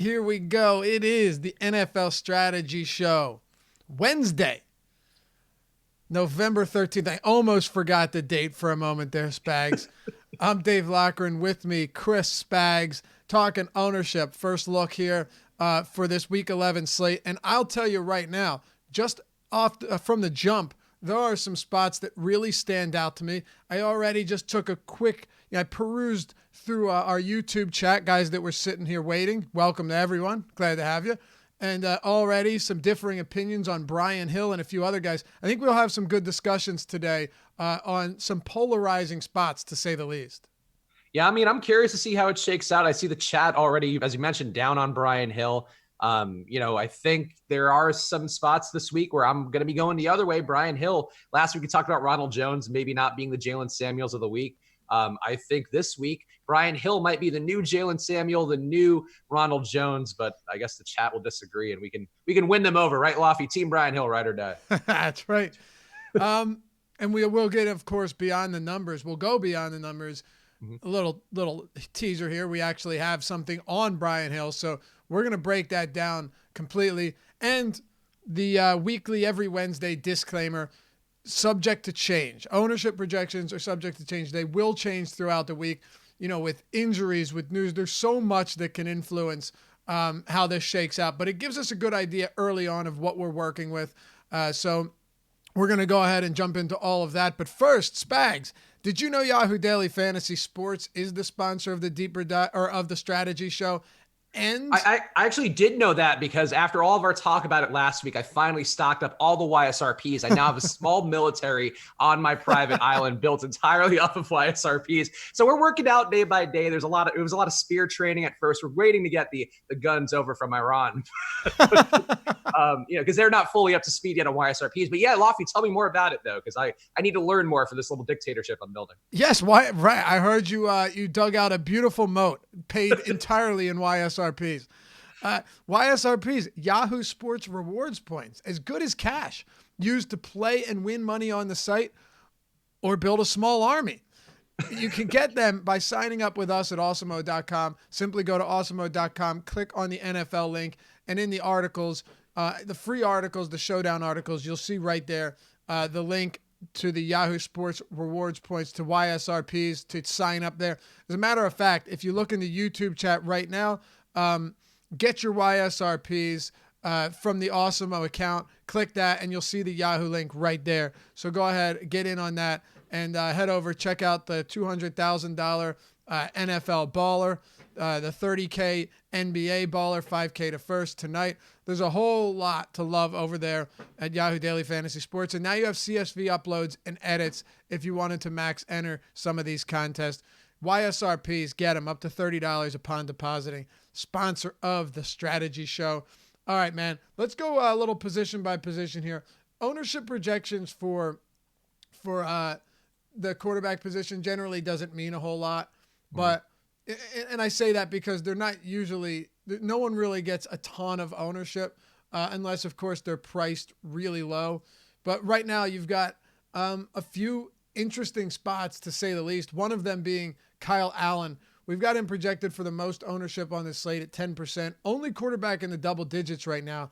Here we go. It is the NFL Strategy Show. Wednesday, November 13th. I almost forgot the date for a moment there, Spags. I'm Dave Locker, with me, Chris Spags, talking ownership. First look here for this Week 11 slate. And I'll tell you right now, just from the jump, there are some spots that really stand out to me. I already just took a quick, I perused through our YouTube chat, guys that were sitting here waiting. Welcome to everyone. Glad to have you. And already some differing opinions on Brian Hill and a few other guys. I think we'll have some good discussions today on some polarizing spots, to say the least. Yeah, I mean, I'm curious to see how it shakes out. I see the chat already, as you mentioned, down on Brian Hill. I think there are some spots this week where I'm going to be going the other way. Brian Hill, last week we talked about Ronald Jones maybe not being the Jalen Samuels of the week. I think this week, Brian Hill might be the new Jalen Samuel, the new Ronald Jones, but I guess the chat will disagree and we can win them over, right, Lofty? Team Brian Hill, ride or die. That's right. And we will get, of course, beyond the numbers. We'll go beyond the numbers. A little teaser here. We actually have something on Brian Hill, so we're going to break that down completely. And the weekly, every Wednesday disclaimer, subject to change. Ownership projections are subject to change. They will change throughout the week. With injuries, with news, there's so much that can influence how this shakes out. But it gives us a good idea early on of what we're working with. So we're going to go ahead and jump into all of that. But first, Spags, did you know Yahoo Daily Fantasy Sports is the sponsor of the Deeper Dive or of the Strategy Show? And I actually did know that because after all of our talk about it last week, I finally stocked up all the YSRPs. I now have a small military on my private island built entirely off of YSRPs. So we're working out day by day. It was a lot of spear training at first. We're waiting to get the guns over from Iran, because they're not fully up to speed yet on YSRPs. But yeah, Lofty, tell me more about it though, because I need to learn more for this little dictatorship I'm building. Yes, right. I heard you you dug out a beautiful moat paid entirely in YSRPs. YSRPs, Yahoo Sports Rewards points, as good as cash, used to play and win money on the site or build a small army. You can get them by signing up with us at awesemo.com. Simply go to awesemo.com, click on the NFL link, and in the articles, the free articles, the showdown articles, you'll see right there the link to the Yahoo Sports Rewards points to YSRPs to sign up there. As a matter of fact, if you look in the YouTube chat right now, get your YSRPs from the Awesemo account, click that, and you'll see the Yahoo link right there. So go ahead, get in on that, and head over, check out the $200,000 NFL baller, the $30K NBA baller, $5K to first tonight. There's a whole lot to love over there at Yahoo Daily Fantasy Sports. And now you have CSV uploads and edits if you wanted to max enter some of these contests. YSRPs, get them up to $30 upon depositing. Sponsor of the Strategy Show. All right, man, let's go a little position by position here. Ownership projections for the quarterback position generally doesn't mean a whole lot, but and I say that because they're not usually, no one really gets a ton of ownership unless, of course, they're priced really low. But right now you've got a few interesting spots, to say the least, one of them being Kyle Allen. We've got him projected for the most ownership on this slate at 10%. Only quarterback in the double digits right now.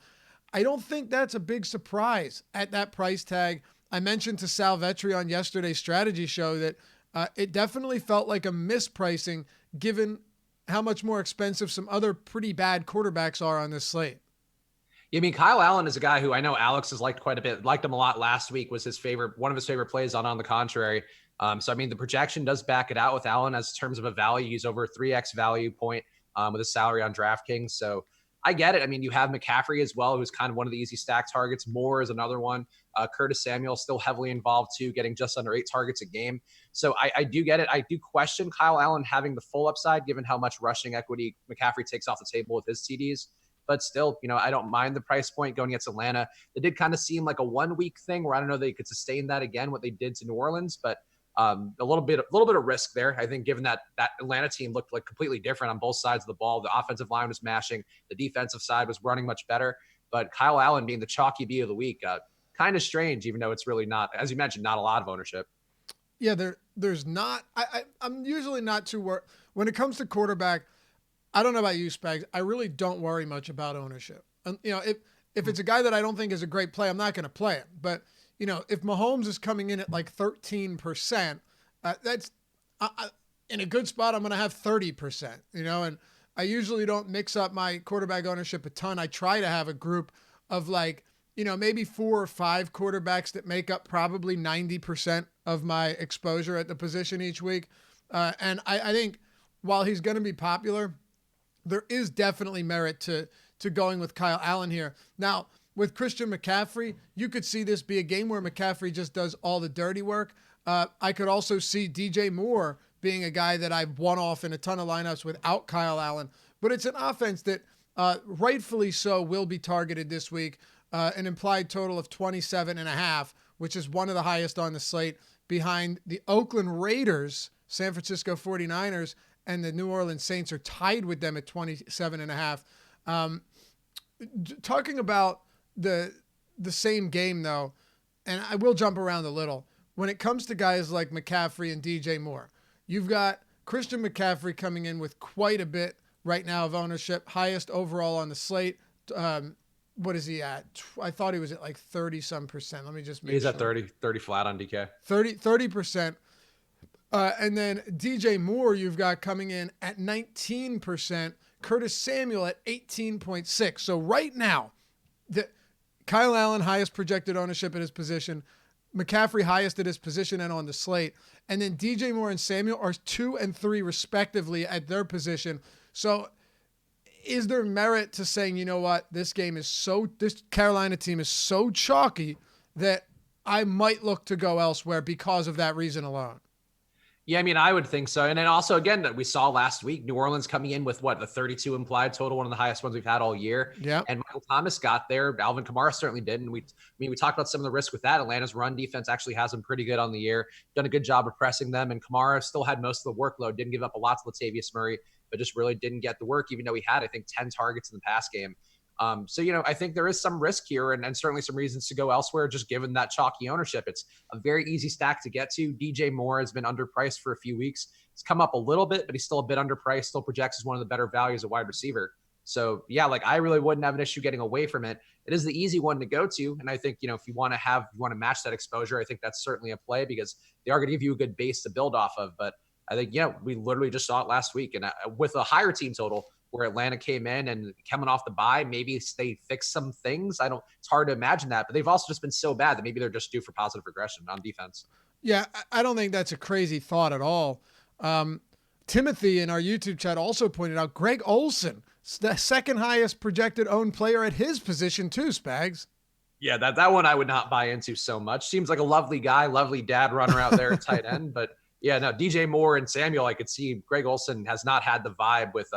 I don't think that's a big surprise at that price tag. I mentioned to Sal Vetri on yesterday's strategy show that it definitely felt like a mispricing given how much more expensive some other pretty bad quarterbacks are on this slate. I mean, Kyle Allen is a guy who I know Alex has liked quite a bit. Liked him a lot last week. Was one of his favorite plays on the contrary. So I mean, the projection does back it out with Allen as terms of a value. He's over 3x value point with a salary on DraftKings. So I get it. I mean, you have McCaffrey as well, who's kind of one of the easy stack targets. Moore is another one. Curtis Samuel still heavily involved too, getting just under 8 targets a game. So I do get it. I do question Kyle Allen having the full upside, given how much rushing equity McCaffrey takes off the table with his TDs. But still, I don't mind the price point going against Atlanta. It did kind of seem like a 1 week thing where I don't know they could sustain that again, what they did to New Orleans, but a little bit of risk there. I think given that Atlanta team looked like completely different on both sides of the ball. The offensive line was mashing. The defensive side was running much better. But Kyle Allen being the chalky B of the week, kind of strange, even though it's really not, as you mentioned, not a lot of ownership. Yeah, there's not. I'm usually not too worried when it comes to quarterback. I don't know about you, Spags. I really don't worry much about ownership. And, if it's a guy that I don't think is a great play, I'm not going to play him. But, if Mahomes is coming in at like 13%, that's in a good spot. I'm going to have 30%, and I usually don't mix up my quarterback ownership a ton. I try to have a group of like, maybe 4 or 5 quarterbacks that make up probably 90% of my exposure at the position each week. And I think while he's going to be popular, there is definitely merit to going with Kyle Allen here. Now, with Christian McCaffrey, you could see this be a game where McCaffrey just does all the dirty work. I could also see DJ Moore being a guy that I've won off in a ton of lineups without Kyle Allen. But it's an offense that rightfully so will be targeted this week. An implied total of 27.5, which is one of the highest on the slate, behind the Oakland Raiders, San Francisco 49ers, and the New Orleans Saints are tied with them at 27.5. Talking about the same game, though, and I will jump around a little. When it comes to guys like McCaffrey and DJ Moore, you've got Christian McCaffrey coming in with quite a bit right now of ownership, highest overall on the slate. What is he at? I thought he was at like 30-some%. Let me just make sure. He's at 30 flat on DK. 30%. And then DJ Moore, you've got coming in at 19%. Curtis Samuel at 18.6. So right now, Kyle Allen, highest projected ownership at his position. McCaffrey, highest at his position and on the slate. And then DJ Moore and Samuel are 2 and 3 respectively at their position. So is there merit to saying, you know what, this Carolina team is so chalky that I might look to go elsewhere because of that reason alone? Yeah, I mean, I would think so. And then also, again, that we saw last week, New Orleans coming in with the 32 implied total, one of the highest ones we've had all year. Yeah. And Michael Thomas got there. Alvin Kamara certainly did. And we talked about some of the risk with that. Atlanta's run defense actually has them pretty good on the year, done a good job of pressing them. And Kamara still had most of the workload, didn't give up a lot to Latavius Murray, but just really didn't get the work, even though he had, I think, 10 targets in the pass game. So, I think there is some risk here and certainly some reasons to go elsewhere, just given that chalky ownership. It's a very easy stack to get to. DJ Moore has been underpriced for a few weeks. He's come up a little bit, but he's still a bit underpriced, still projects as one of the better values at wide receiver. So, yeah, I really wouldn't have an issue getting away from it. It is the easy one to go to. And I think, if you want to match that exposure, I think that's certainly a play because they are going to give you a good base to build off of. But I think, we literally just saw it last week. And with a higher team total, where Atlanta came in and coming off the bye, maybe they fix some things. It's hard to imagine that, but they've also just been so bad that maybe they're just due for positive regression on defense. Yeah, I don't think that's a crazy thought at all. Timothy in our YouTube chat also pointed out Greg Olsen, the second highest projected owned player at his position too, Spags. Yeah, that one I would not buy into so much. Seems like a lovely guy, lovely dad runner out there at tight end, but yeah, no, DJ Moore and Samuel, I could see. Greg Olsen has not had the vibe with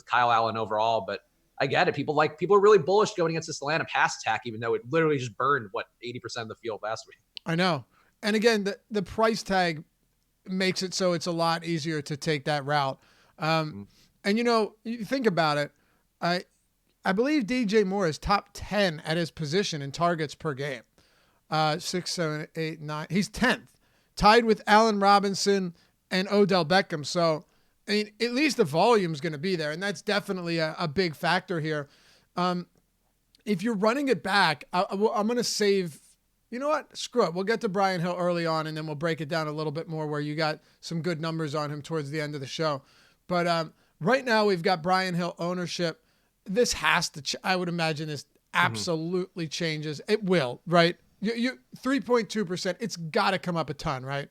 Kyle Allen overall, but I get it. People are really bullish going against this Atlanta pass attack, even though it literally just burned 80% of the field last week. I know. And again, the price tag makes it so it's a lot easier to take that route. And you think about it, I believe DJ Moore is top 10 at his position in targets per game. 6, 7, 8, 9. He's 10th, tied with Allen Robinson and Odell Beckham. So, I mean, at least the volume is going to be there, and that's definitely a big factor here. If you're running it back, I'm going to save. You know what? Screw it. We'll get to Brian Hill early on, and then we'll break it down a little bit more where you got some good numbers on him towards the end of the show. But right now we've got Brian Hill ownership. This has to. I would imagine this absolutely changes. It will, right? You 3.2%. It's got to come up a ton, right?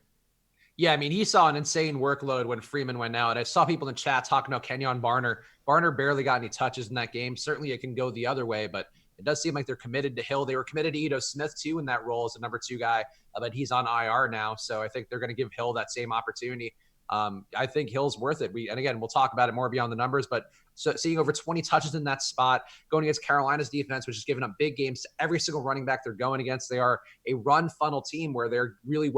Yeah, I mean, he saw an insane workload when Freeman went out. I saw people in the chat talking about Kenyon Barner. Barner barely got any touches in that game. Certainly it can go the other way, but it does seem like they're committed to Hill. They were committed to Ito Smith, too, in that role as a number 2 guy, but he's on IR now. So I think they're going to give Hill that same opportunity. I think Hill's worth it. And again, we'll talk about it more beyond the numbers, but seeing over 20 touches in that spot, going against Carolina's defense, which is giving up big games to every single running back they're going against. They are a run funnel team where they're really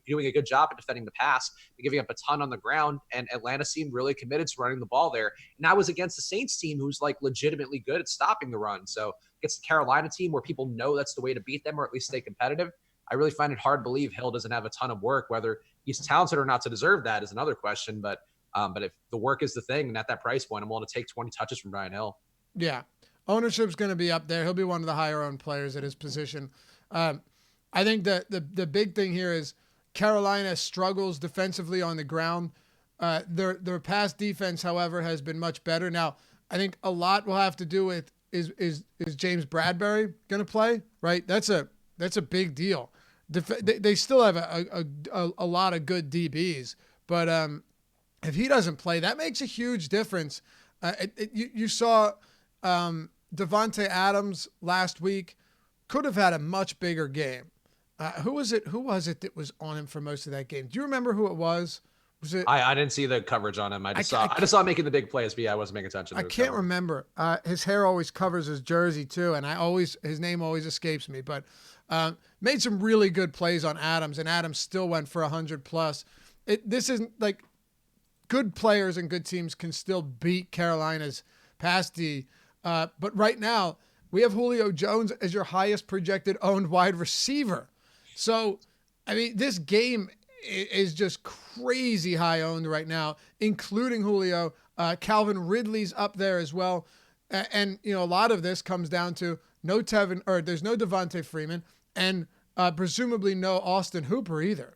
doing a good job at defending the pass, giving up a ton on the ground, and Atlanta seemed really committed to running the ball there. And that was against the Saints team, who's legitimately good at stopping the run. So against the Carolina team, where people know that's the way to beat them, or at least stay competitive, I really find it hard to believe Hill doesn't have a ton of work. Whether he's talented or not to deserve that is another question, but But if the work is the thing, and at that price point, I'm willing to take 20 touches from Brian Hill. Yeah. Ownership's going to be up there. He'll be one of the higher owned players at his position. I think that the big thing here is Carolina struggles defensively on the ground. Their pass defense, however, has been much better. Now, I think a lot will have to do with is James Bradbury going to play, right? That's a big deal. They still have a lot of good DBs, but if he doesn't play, that makes a huge difference. You saw Devontae Adams last week could have had a much bigger game. Who was it that was on him for most of that game? Do you remember who it was? Was it? I didn't see the coverage on him. I just saw him making the big plays, but yeah, I wasn't paying attention. I can't remember. His hair always covers his jersey too, and his name always escapes me. But made some really good plays on Adams, and Adams still went for 100+. This isn't like good players and good teams can still beat Carolina's pass D. But right now, we have Julio Jones as your highest projected owned wide receiver. So, I mean, this game is just crazy high owned right now, including Julio. Calvin Ridley's up there as well. And, you know, a lot of this comes down to there's no Devontae Freeman and presumably no Austin Hooper either.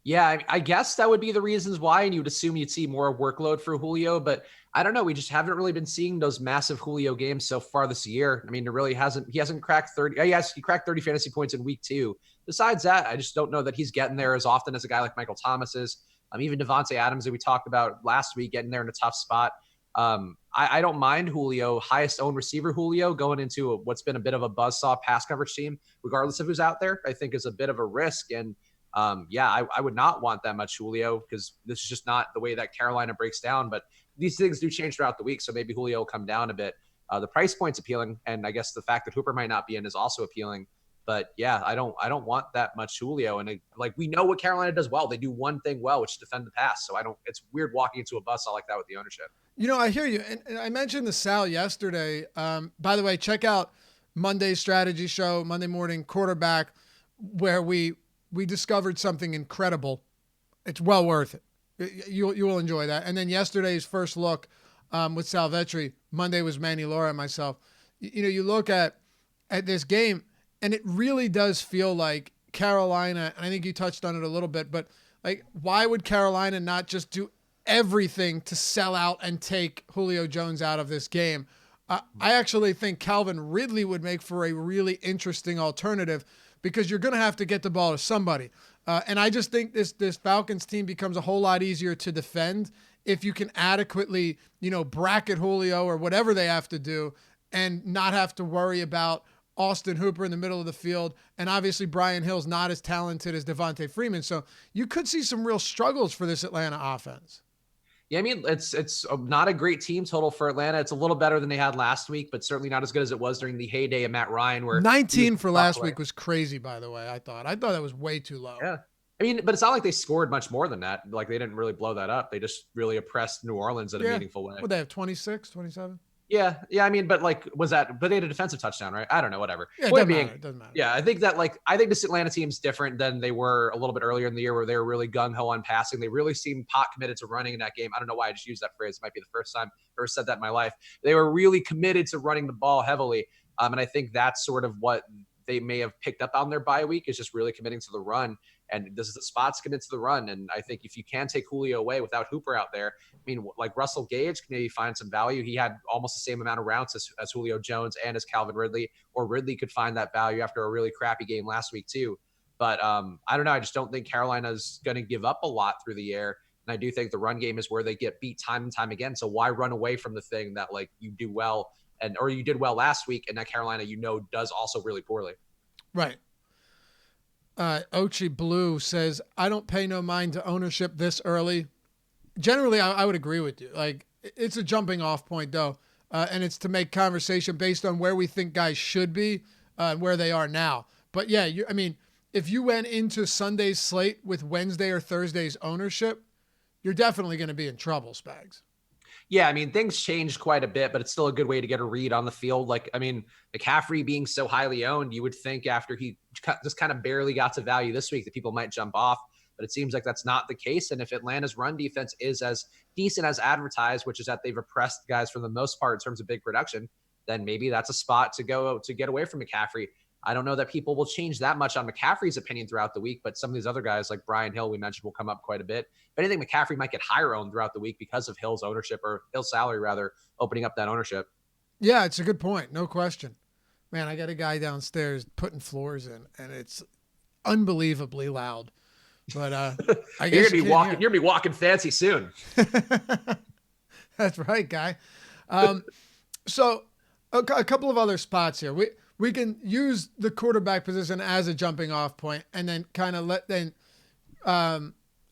Yeah, I guess that would be the reasons why, and you would assume you'd see more workload for Julio, but I don't know. We just haven't really been seeing those massive Julio games so far this year. I mean, he hasn't cracked 30. Yes, he cracked 30 fantasy points in week 2. Besides that, I just don't know that he's getting there as often as a guy like Michael Thomas is. Even Devontae Adams that we talked about last week, getting there in a tough spot. I don't mind Julio, highest owned receiver Julio, going into what's been a bit of a buzzsaw pass coverage team, regardless of who's out there. I think is a bit of a risk. And I would not want that much Julio because this is just not the way that Carolina breaks down. But these things do change throughout the week, so maybe Julio will come down a bit. The price point's appealing, and I guess the fact that Hooper might not be in is also appealing. But yeah, I don't want that much Julio. And we know what Carolina does well. They do one thing well, which is defend the pass. So it's weird walking into a buzzsaw like that with the ownership. You know, I hear you. And I mentioned the Sal yesterday. By the way, check out Monday's strategy show, Monday Morning Quarterback, where we discovered something incredible. It's well worth it. You will enjoy that. And then yesterday's first look with Sal Vetri. Monday was Manny Laura and myself. You know, you look at this game, and it really does feel like Carolina, and I think you touched on it a little bit, but like, why would Carolina not just do everything to sell out and take Julio Jones out of this game? I actually think Calvin Ridley would make for a really interesting alternative because you're going to have to get the ball to somebody. And I just think this Falcons team becomes a whole lot easier to defend if you can adequately, bracket Julio or whatever they have to do and not have to worry about Austin Hooper in the middle of the field. And obviously Brian Hill's not as talented as Devontae Freeman. So you could see some real struggles for this Atlanta offense. Yeah, I mean, it's not a great team total for Atlanta. It's a little better than they had last week, but certainly not as good as it was during the heyday of Matt Ryan. Where 19 for last week was crazy, by the way. I thought that was way too low. Yeah. I mean, but it's not like they scored much more than that. Like, they didn't really blow that up. They just really oppressed New Orleans in a meaningful way. Would they have 26, 27? Yeah. I mean, but but they had a defensive touchdown, right? I don't know, whatever. Yeah, it doesn't matter. Yeah, I think this Atlanta team's different than they were a little bit earlier in the year where they were really gung-ho on passing. They really seemed pot committed to running in that game. I don't know why I just used that phrase. It might be the first time I've ever said that in my life. They were really committed to running the ball heavily. And I think that's sort of what they may have picked up on their bye week, is just really committing to the run. And this is the spot to commit to the run. And I think if you can take Julio away without Hooper out there, I mean, like Russell Gage can maybe find some value. He had almost the same amount of routes as Julio Jones and as Calvin Ridley, or Ridley could find that value after a really crappy game last week too. But I don't know. I just don't think Carolina's going to give up a lot through the air. And I do think the run game is where they get beat time and time again. So why run away from the thing that you do well or you did well last week, and that Carolina, does also really poorly. Right. Ochi Blue says, I don't pay no mind to ownership this early. Generally, I would agree with you. It's a jumping off point, though, and it's to make conversation based on where we think guys should be and where they are now. But, yeah, if you went into Sunday's slate with Wednesday or Thursday's ownership, you're definitely going to be in trouble, Spags. Yeah, I mean, things changed quite a bit, but it's still a good way to get a read on the field. McCaffrey being so highly owned, you would think after he just kind of barely got to value this week that people might jump off. but it seems like that's not the case. And if Atlanta's run defense is as decent as advertised, which is that they've oppressed guys for the most part in terms of big production, then maybe that's a spot to go to get away from McCaffrey. I don't know that people will change that much on McCaffrey's opinion throughout the week, but some of these other guys like Brian Hill, we mentioned, will come up quite a bit. If anything, McCaffrey might get higher owned throughout the week because of Hill's ownership, or Hill's salary rather, opening up that ownership. Yeah, it's a good point. No question. Man, I got a guy downstairs putting floors in, and it's unbelievably loud. But I guess you're gonna be walking fancy soon. That's right, guy. So a couple of other spots here. We can use the quarterback position as a jumping off point, and then kind of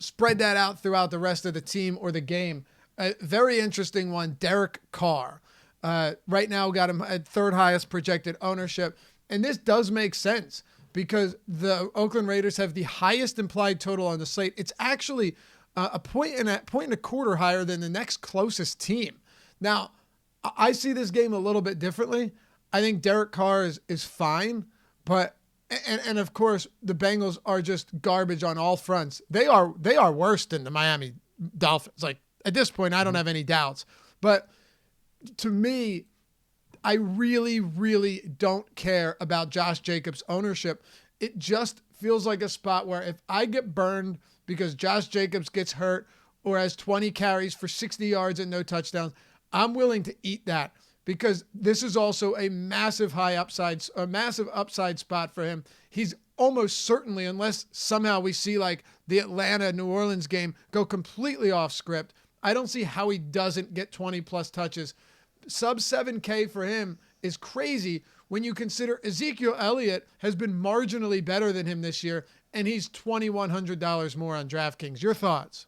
spread that out throughout the rest of the team or the game. A very interesting one, Derek Carr. Right now got him at third highest projected ownership. And this does make sense because the Oakland Raiders have the highest implied total on the slate. It's actually a point and a quarter higher than the next closest team. Now, I see this game a little bit differently. I think Derek Carr is fine, but and of course the Bengals are just garbage on all fronts. They are worse than the Miami Dolphins. Like at this point, I don't have any doubts. But to me, I really, really don't care about Josh Jacobs' ownership. It just feels like a spot where if I get burned because Josh Jacobs gets hurt or has 20 carries for 60 yards and no touchdowns, I'm willing to eat that because this is also a massive upside spot for him. He's almost certainly, unless somehow we see like the Atlanta-New Orleans game go completely off script, I don't see how he doesn't get 20 plus touches. Sub 7K for him is crazy when you consider Ezekiel Elliott has been marginally better than him this year, and he's $2,100 more on DraftKings. Your thoughts?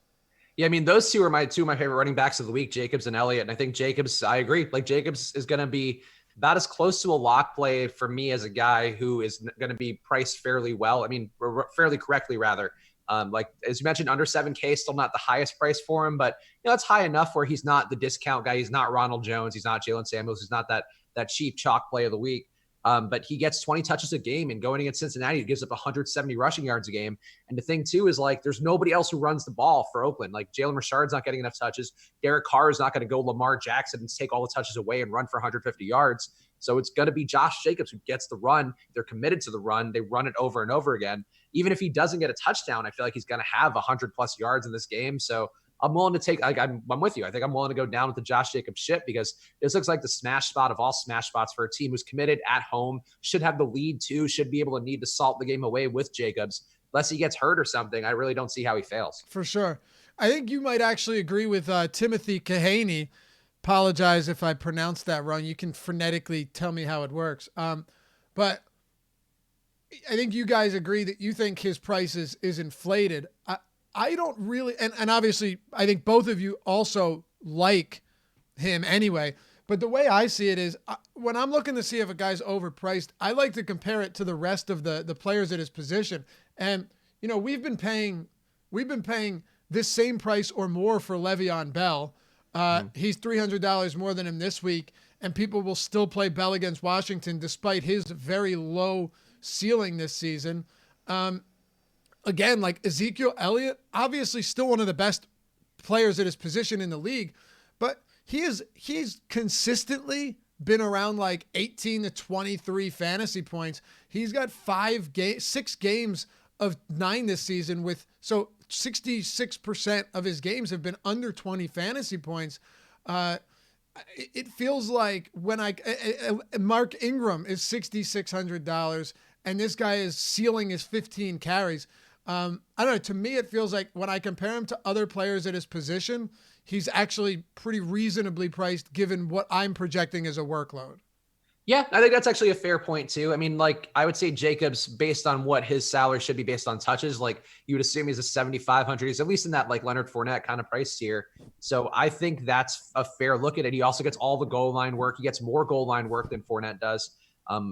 Yeah, I mean, those two are two of my favorite running backs of the week, Jacobs and Elliott. And I think Jacobs, I agree. Like Jacobs is going to be about as close to a lock play for me as a guy who is going to be priced fairly well. I mean, fairly correctly rather. Like as you mentioned, under 7K, still not the highest price for him, but it's high enough where he's not the discount guy. He's not Ronald Jones. He's not Jalen Samuels. He's not that cheap chalk play of the week. But he gets 20 touches a game, and going against Cincinnati, he gives up 170 rushing yards a game. And the thing too is like, there's nobody else who runs the ball for Oakland. Like Jalen Richard's not getting enough touches. Derek Carr is not going to go Lamar Jackson and take all the touches away and run for 150 yards. So it's going to be Josh Jacobs who gets the run. They're committed to the run. They run it over and over again. Even if he doesn't get a touchdown, I feel like he's going to have 100 plus yards in this game. So I'm willing to take, I'm with you. I think I'm willing to go down with the Josh Jacobs ship because this looks like the smash spot of all smash spots for a team who's committed at home, should have the lead too, should be able to need to salt the game away with Jacobs. Unless he gets hurt or something, I really don't see how he fails. For sure. I think you might actually agree with Timothy Kahaney. Apologize if I pronounced that wrong. You can phonetically tell me how it works. But I think you guys agree that you think his price is inflated. I don't really, and obviously I think both of you also like him anyway, but the way I see it is when I'm looking to see if a guy's overpriced, I like to compare it to the rest of the players at his position. And, we've been paying this same price or more for Le'Veon Bell. He's $300 more than him this week, and people will still play Bell against Washington despite his very low ceiling this season. Again, like Ezekiel Elliott, obviously still one of the best players at his position in the league, but he's consistently been around like 18 to 23 fantasy points. He's got 6 games of 9 this season so 66% of his games have been under 20 fantasy points. It feels like when Mark Ingram is $6,600 and this guy is ceiling his 15 carries. I don't know. To me, it feels like when I compare him to other players at his position, he's actually pretty reasonably priced given what I'm projecting as a workload. Yeah, I think that's actually a fair point too. I mean, like I would say Jacobs, based on what his salary should be based on touches, like you would assume he's a 7,500. He's at least in that like Leonard Fournette kind of price tier. So I think that's a fair look at it. He also gets all the goal line work. He gets more goal line work than Fournette does.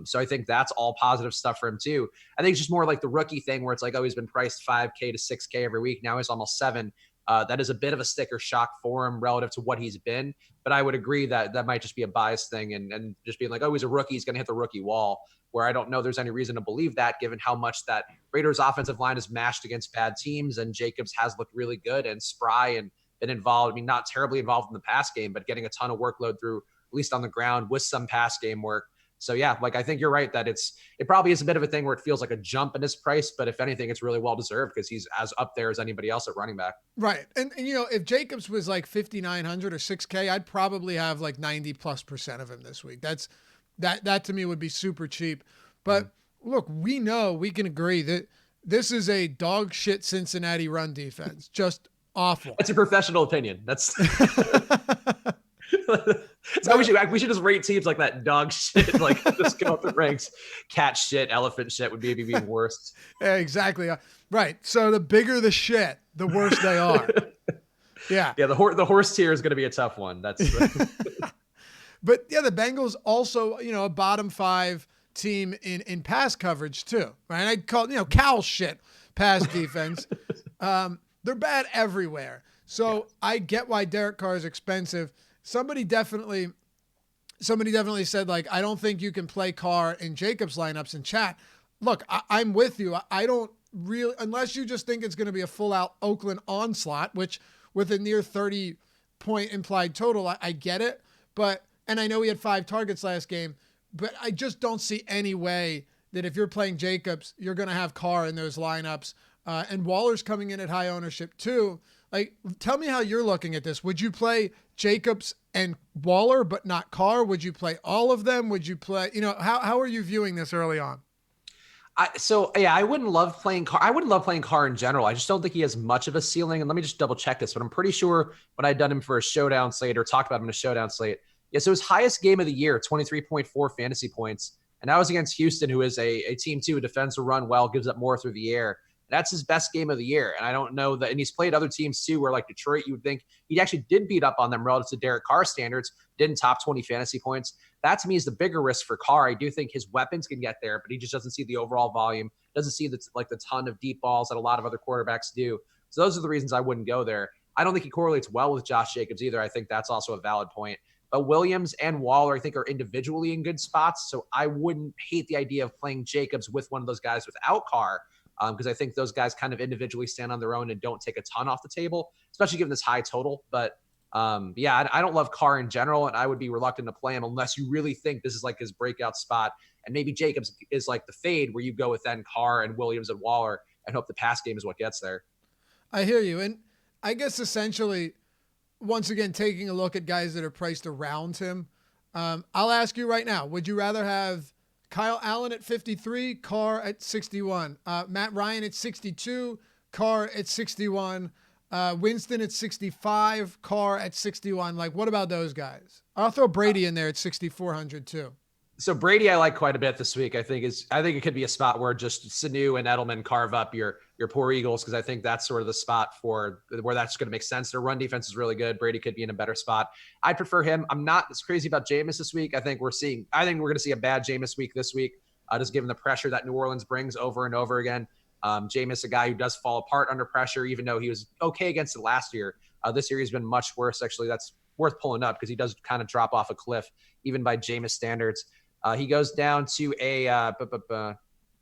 So I think that's all positive stuff for him too. I think it's just more like the rookie thing where it's like, oh, he's been priced 5K to 6K every week. Now he's almost 7. that is a bit of a sticker shock for him relative to what he's been. But I would agree that that might just be a bias thing and just being like, oh, he's a rookie, he's going to hit the rookie wall, where I don't know there's any reason to believe that, given how much that Raiders offensive line is mashed against bad teams, and Jacobs has looked really good and spry and been involved. I mean, not terribly involved in the pass game, but getting a ton of workload through, at least on the ground, with some pass game work. So yeah, like I think you're right that it probably is a bit of a thing where it feels like a jump in his price, but if anything, it's really well deserved because he's as up there as anybody else at running back. Right. And if Jacobs was like 5,900 or 6K, I'd probably have like 90+% of him this week. That to me would be super cheap. But look, we know, we can agree that this is a dog shit Cincinnati run defense. Just awful. That's a professional opinion. That's so we should just rate teams like that. Dog shit, like just go up the ranks. Cat shit, elephant shit would maybe be worse. Yeah, exactly. Right. So the bigger the shit, the worse they are. Yeah. Yeah. The horse tier is going to be a tough one. That's. But yeah, the Bengals also, a bottom 5 team in pass coverage too. Right. I'd call cow shit pass defense. They're bad everywhere. So I get why Derek Carr is expensive. Somebody definitely said, like, I don't think you can play Carr in Jacobs lineups in chat. Look, I'm with you. I don't really, unless you just think it's going to be a full out Oakland onslaught, which with a near 30-point implied total, I get it. And I know he had 5 targets last game, but I just don't see any way that if you're playing Jacobs, you're going to have Carr in those lineups. And Waller's coming in at high ownership too. Like, tell me how you're looking at this. Would you play Jacobs and Waller, but not Carr? Would you play all of them? Would you play, how are you viewing this early on? I wouldn't love playing Carr. I wouldn't love playing Carr in general. I just don't think he has much of a ceiling. And let me just double check this, but I'm pretty sure when I'd done him for a showdown slate or talked about him in a showdown slate. Yeah. So his highest game of the year, 23.4 fantasy points. And that was against Houston, who is a team too. Defense will run well, gives up more through the air. That's his best game of the year. And I don't know that, and he's played other teams too, where like Detroit, you would think he actually did beat up on them relative to Derek Carr standards, didn't top 20 fantasy points. That to me is the bigger risk for Carr. I do think his weapons can get there, but he just doesn't see the overall volume, doesn't see the ton of deep balls that a lot of other quarterbacks do. So those are the reasons I wouldn't go there. I don't think he correlates well with Josh Jacobs either. I think that's also a valid point. But Williams and Waller, I think, are individually in good spots. So I wouldn't hate the idea of playing Jacobs with one of those guys without Carr. Because I think those guys kind of individually stand on their own and don't take a ton off the table, especially given this high total. But I don't love Carr in general, and I would be reluctant to play him unless you really think this is like his breakout spot. And maybe Jacobs is like the fade where you go with then Carr and Williams and Waller and hope the pass game is what gets there. I hear you. And I guess essentially, once again, taking a look at guys that are priced around him, I'll ask you right now, would you rather have Kyle Allen at 53, Carr at 61, Matt Ryan at 62, Carr at 61, Winston at 65, Carr at 61? Like, what about those guys? I'll throw Brady in there at 6,400 too. So Brady, I like quite a bit this week. I think it could be a spot where just Sanu and Edelman carve up your poor Eagles, because I think that's sort of the spot for where that's going to make sense. Their run defense is really good. Brady could be in a better spot. I'd prefer him. I'm not as crazy about Jameis this week. I think we're going to see a bad Jameis week this week, just given the pressure that New Orleans brings over and over again. Jameis, a guy who does fall apart under pressure, even though he was okay against it last year. This year he's been much worse. Actually, that's worth pulling up because he does kind of drop off a cliff, even by Jameis standards. He goes down to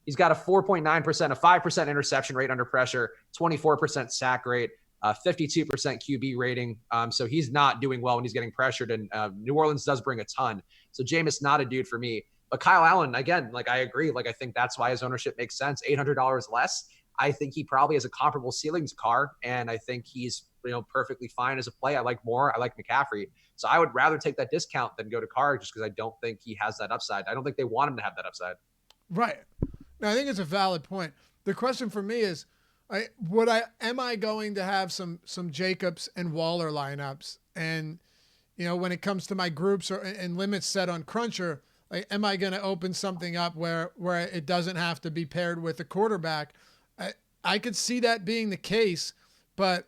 he's got a 4.9%, a 5% interception rate under pressure, 24% sack rate, 52% QB rating. So he's not doing well when he's getting pressured, and New Orleans does bring a ton. So Jameis, not a dude for me. But Kyle Allen, again, like I agree. Like I think that's why his ownership makes sense. $800 less. I think he probably has a comparable ceiling to Carr, and I think he's perfectly fine as a play. I like McCaffrey. So I would rather take that discount than go to Carr, just because I don't think he has that upside. I don't think they want him to have that upside. Right. Now, I think it's a valid point. The question for me is, am I going to have some Jacobs and Waller lineups? And, when it comes to my groups and limits set on Cruncher, am I going to open something up where it doesn't have to be paired with a quarterback? I could see that being the case, but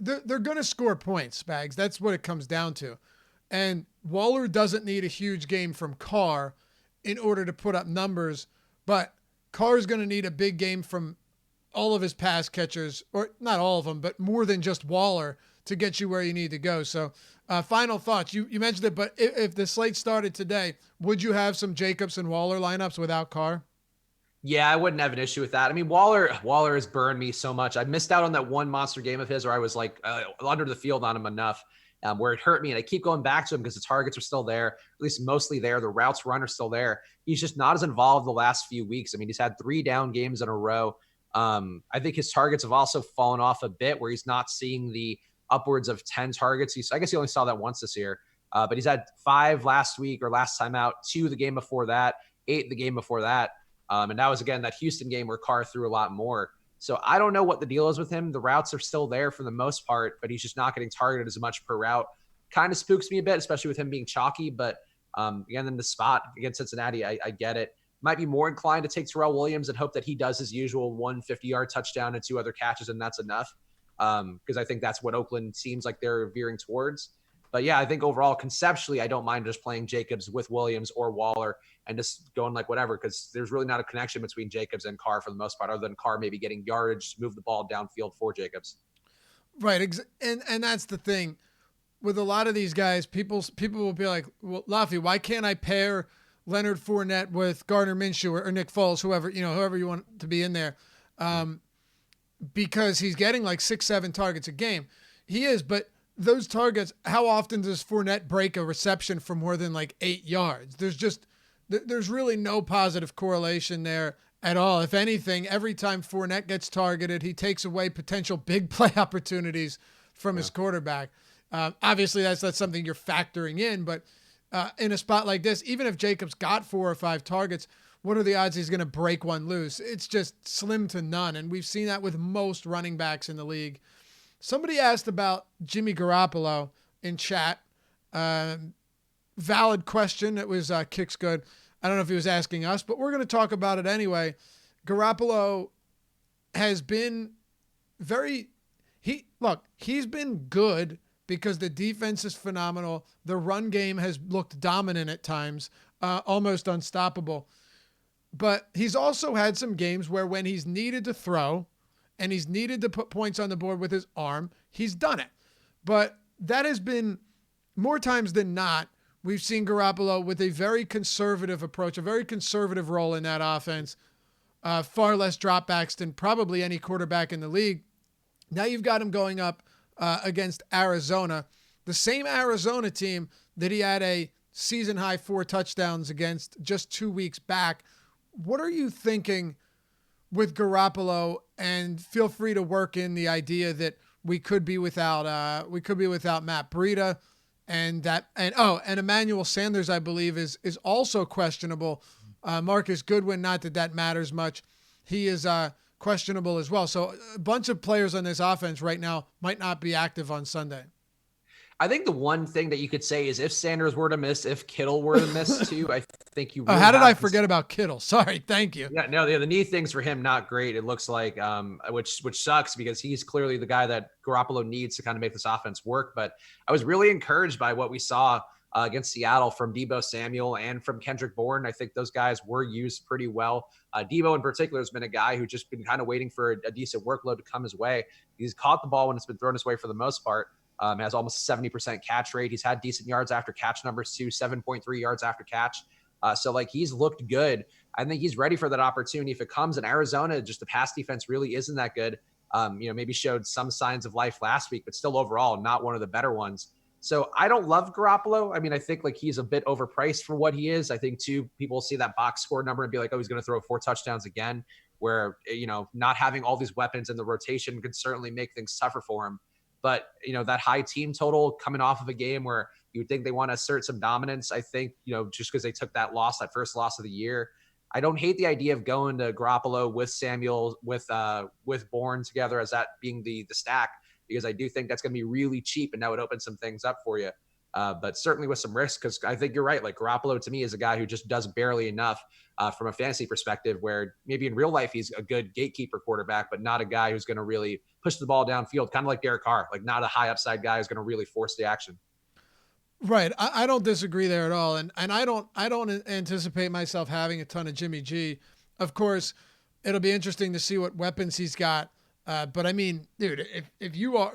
they're going to score points, Spags. That's what it comes down to. And Waller doesn't need a huge game from Carr in order to put up numbers, but Carr is going to need a big game from all of his pass catchers, or not all of them, but more than just Waller to get you where you need to go. So final thoughts. You mentioned it, but if the slate started today, would you have some Jacobs and Waller lineups without Carr? Yeah, I wouldn't have an issue with that. I mean, Waller has burned me so much. I missed out on that one monster game of his where I was like under the field on him enough where it hurt me. And I keep going back to him because the targets are still there, at least mostly there. The routes run are still there. He's just not as involved the last few weeks. I mean, he's had 3 down games in a row. I think his targets have also fallen off a bit where he's not seeing the upwards of 10 targets. I guess he only saw that once this year, but he's had 5 last week or last time out, 2 the game before that, 8 the game before that. And that was, again, that Houston game where Carr threw a lot more. So I don't know what the deal is with him. The routes are still there for the most part, but he's just not getting targeted as much per route. Kind of spooks me a bit, especially with him being chalky. But again, in the spot against Cincinnati, I get it. Might be more inclined to take Terrell Williams and hope that he does his usual 150-yard touchdown and 2 other catches, and that's enough. Because I think that's what Oakland seems like they're veering towards. But yeah, I think overall, conceptually, I don't mind just playing Jacobs with Williams or Waller and just going like whatever, because there's really not a connection between Jacobs and Carr for the most part, other than Carr maybe getting yardage, move the ball downfield for Jacobs. Right. And that's the thing. With a lot of these guys, people will be like, well, Laffy, why can't I pair Leonard Fournette with Gardner Minshew or Nick Foles, whoever you want to be in there? Because he's getting like 6-7 targets a game. He is, but those targets, how often does Fournette break a reception for more than like 8 yards? There's really no positive correlation there at all. If anything, every time Fournette gets targeted, he takes away potential big play opportunities from his quarterback. Obviously, that's something you're factoring in, but in a spot like this, even if Jacobs got 4 or 5 targets, what are the odds he's going to break one loose? It's just slim to none, and we've seen that with most running backs in the league. Somebody asked about Jimmy Garoppolo in chat. Valid question. It was Kicks Good. I don't know if he was asking us, but we're going to talk about it anyway. Garoppolo has been he's been good because the defense is phenomenal. The run game has looked dominant at times, almost unstoppable. But he's also had some games where when he's needed to throw and he's needed to put points on the board with his arm, he's done it. But that has been more times than not. We've seen Garoppolo with a very conservative approach, a very conservative role in that offense, far less dropbacks than probably any quarterback in the league. Now you've got him going up against Arizona, the same Arizona team that he had a season-high 4 touchdowns against just 2 weeks back. What are you thinking with Garoppolo? And feel free to work in the idea that we could be without Matt Breida, and Emmanuel Sanders, I believe, is also questionable. Marcus Goodwin, not that matters much. He is questionable as well. So a bunch of players on this offense right now might not be active on Sunday. I think the one thing that you could say is if Sanders were to miss, if Kittle were to miss too, I think you really how did I forget about Kittle? Sorry. Thank you. Yeah, no, the knee things for him, not great. It looks like, which sucks because he's clearly the guy that Garoppolo needs to kind of make this offense work. But I was really encouraged by what we saw against Seattle from Deebo Samuel and from Kendrick Bourne. I think those guys were used pretty well. Deebo in particular has been a guy who just been kind of waiting for a decent workload to come his way. He's caught the ball when it's been thrown his way for the most part. Has almost 70% catch rate. He's had decent yards after catch numbers too, 7.3 yards after catch. So like he's looked good. I think he's ready for that opportunity if it comes. In Arizona, just the pass defense really isn't that good. Maybe showed some signs of life last week, but still overall not one of the better ones. So I don't love Garoppolo. I mean, I think like he's a bit overpriced for what he is. I think too, people see that box score number and be like, oh, he's going to throw 4 touchdowns again, where, not having all these weapons in the rotation could certainly make things tougher for him. But, that high team total coming off of a game where you would think they want to assert some dominance, I think, just because they took that first loss of the year. I don't hate the idea of going to Garoppolo with Samuel, with Bourne together as that being the stack, because I do think that's going to be really cheap and that would open some things up for you. But certainly with some risk, because I think you're right. Like Garoppolo to me is a guy who just does barely enough from a fantasy perspective, where maybe in real life he's a good gatekeeper quarterback, but not a guy who's going to really push the ball downfield, kind of like Derek Carr, like not a high upside guy who's going to really force the action. Right. I don't disagree there at all. And I don't anticipate myself having a ton of Jimmy G. Of course, It'll be interesting to see what weapons he's got. But I mean, dude, if you are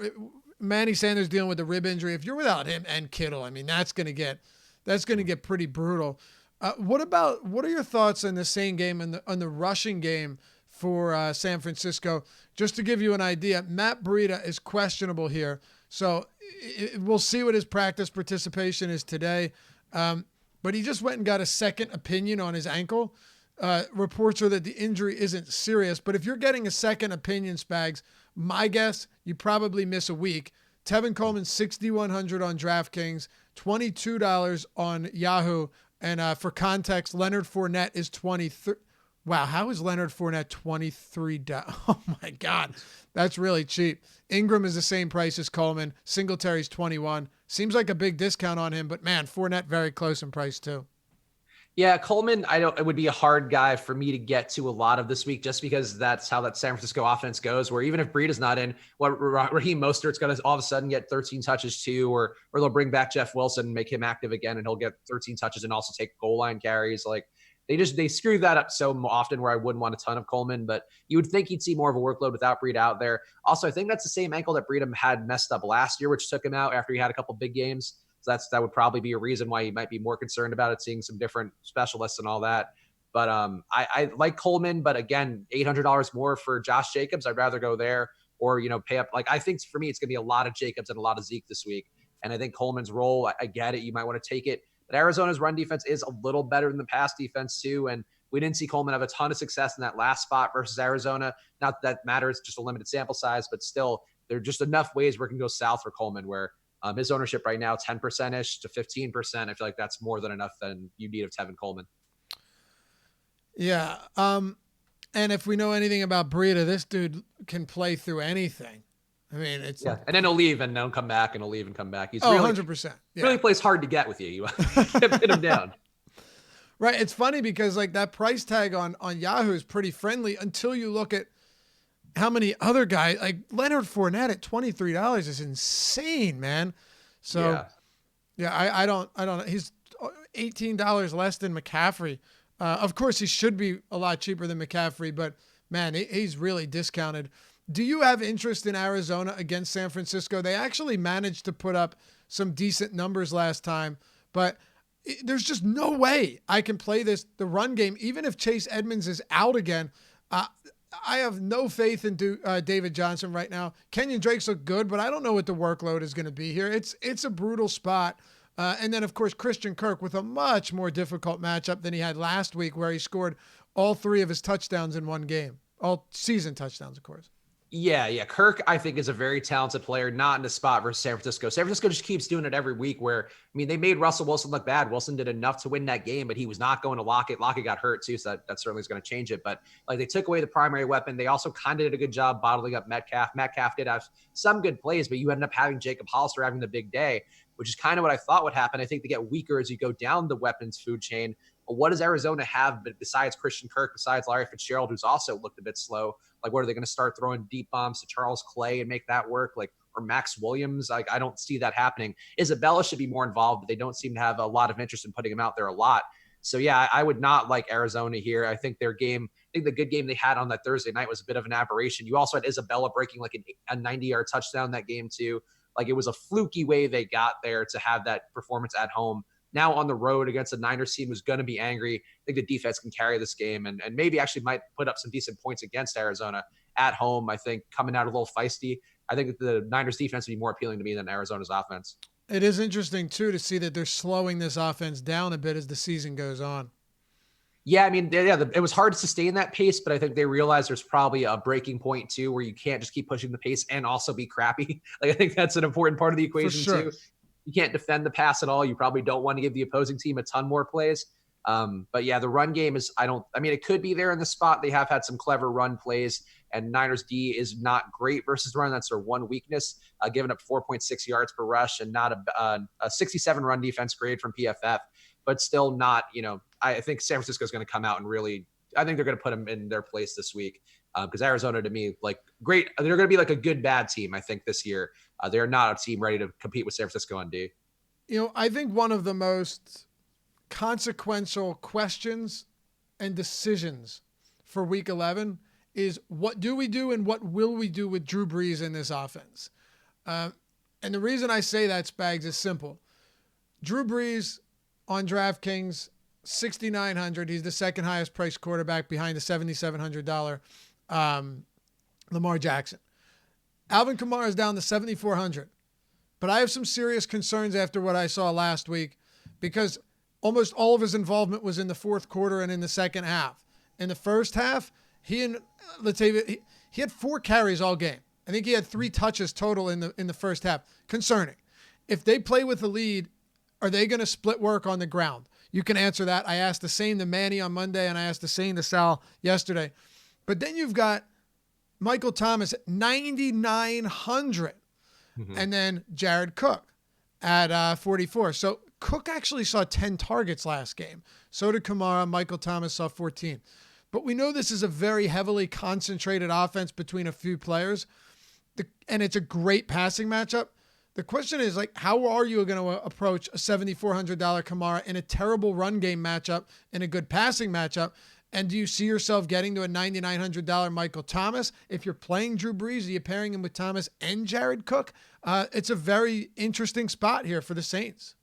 Manny Sanders dealing with a rib injury, if you're without him and Kittle, I mean, that's going to get pretty brutal. What are your thoughts on the same game and on the rushing game for San Francisco? Just to give you an idea, Matt Breida is questionable here. So we'll see what his practice participation is today. But he just went and got a second opinion on his ankle. Reports are that the injury isn't serious, but if you're getting a second opinion, Spags, my guess, you probably miss a week. Tevin Coleman, 6,100 on DraftKings, $22 on Yahoo. And for context, Leonard Fournette is 23. Wow, how is Leonard Fournette $23? Oh my God, that's really cheap. Ingram is the same price as Coleman. Singletary's 21. Seems like a big discount on him, but man, Fournette very close in price too. Yeah, Coleman, it would be a hard guy for me to get to a lot of this week just because that's how that San Francisco offense goes, where even if Breida's not in, Raheem Mostert's going to all of a sudden get 13 touches too, or they'll bring back Jeff Wilson and make him active again and he'll get 13 touches and also take goal line carries. Like they screw that up so often where I wouldn't want a ton of Coleman, but you would think he'd see more of a workload without Breida out there. Also, I think that's the same ankle that Breida had messed up last year, which took him out after he had a couple big games. So that would probably be a reason why he might be more concerned about it, seeing some different specialists and all that. But I like Coleman, but again, $800 more for Josh Jacobs. I'd rather go there or, pay up. Like, I think for me, it's going to be a lot of Jacobs and a lot of Zeke this week. And I think Coleman's role, I get it. You might want to take it. But Arizona's run defense is a little better than the pass defense too. And we didn't see Coleman have a ton of success in that last spot versus Arizona. Not that matters, just a limited sample size, but still, there are just enough ways where it can go south for Coleman where his ownership right now, 10%-ish to 15%. I feel like that's more than enough than you need of Tevin Coleman. Yeah. And if we know anything about Breida, this dude can play through anything. I mean, it's and then he'll leave and then come back and he'll leave and come back. He's 100%. Yeah. Really plays hard to get with you. You hit him down. Right. It's funny because like that price tag on Yahoo is pretty friendly until you look at how many other guys, like Leonard Fournette at $23 is insane, man. So I don't, he's $18 less than McCaffrey. Of course he should be a lot cheaper than McCaffrey, but man, he's really discounted. Do you have interest in Arizona against San Francisco? They actually managed to put up some decent numbers last time, but there's just no way I can play the run game. Even if Chase Edmonds is out again, I have no faith in David Johnson right now. Kenyon Drake's look good, but I don't know what the workload is going to be here. It's a brutal spot. And then, of course, Christian Kirk with a much more difficult matchup than he had last week where he scored all 3 of his touchdowns in one game. All season touchdowns, of course. Yeah. Kirk, I think, is a very talented player, not in a spot versus San Francisco. San Francisco just keeps doing it every week where, they made Russell Wilson look bad. Wilson did enough to win that game, but he was not going to Lockett. Lockett got hurt too, so that certainly is going to change it. But like they took away the primary weapon. They also kind of did a good job bottling up Metcalf. Metcalf did have some good plays, but you ended up having Jacob Hollister having the big day, which is kind of what I thought would happen. I think they get weaker as you go down the weapons food chain. But what does Arizona have besides Christian Kirk, besides Larry Fitzgerald, who's also looked a bit slow? Like, what are they going to start throwing deep bombs to Charles Clay and make that work? Like, or Max Williams? Like, I don't see that happening. Isabella should be more involved, but they don't seem to have a lot of interest in putting him out there a lot. So, yeah, I would not like Arizona here. I think their game, the good game they had on that Thursday night was a bit of an aberration. You also had Isabella breaking like a 90-yard touchdown that game too. Like, it was a fluky way they got there to have that performance at home. Now on the road against a Niners team who's going to be angry, I think the defense can carry this game and maybe actually might put up some decent points against Arizona at home. I think coming out a little feisty. I think that the Niners defense would be more appealing to me than Arizona's offense. It is interesting, too, to see that they're slowing this offense down a bit as the season goes on. Yeah, it was hard to sustain that pace, but I think they realized there's probably a breaking point, too, where you can't just keep pushing the pace and also be crappy. Like, I think that's an important part of the equation, too. You can't defend the pass at all. You probably don't want to give the opposing team a ton more plays. But yeah, the run game is, it could be there in the spot. They have had some clever run plays, and Niners D is not great versus run. That's their one weakness, giving up 4.6 yards per rush and not a 67 run defense grade from PFF, but still not, I think San Francisco is going to come out and really, I think they're going to put them in their place this week. Because Arizona, to me, like great, they're going to be like a good, bad team, I think, this year. They're not a team ready to compete with San Francisco on D. I think one of the most consequential questions and decisions for week 11 is what do we do and what will we do with Drew Brees in this offense? And the reason I say that, Spags, is simple. Drew Brees on DraftKings, $6,900. He's the second highest priced quarterback behind the $7,700 Lamar Jackson. Alvin Kamara is down to $7,400. But I have some serious concerns after what I saw last week because almost all of his involvement was in the fourth quarter and in the second half. In the first half, he had 4 carries all game. I think he had 3 touches total in the first half. Concerning. If they play with the lead, are they going to split work on the ground? You can answer that. I asked the same to Manny on Monday, and I asked the same to Sal yesterday. But then you've got Michael Thomas at 9,900. And then Jared Cook at 44. So Cook actually saw 10 targets last game. So did Kamara. Michael Thomas saw 14. But we know this is a very heavily concentrated offense between a few players. And it's a great passing matchup. The question is, like, how are you going to approach a $7,400 Kamara in a terrible run game matchup and a good passing matchup? And do you see yourself getting to a $9,900 Michael Thomas? If you're playing Drew Brees, are you pairing him with Thomas and Jared Cook? It's a very interesting spot here for the Saints.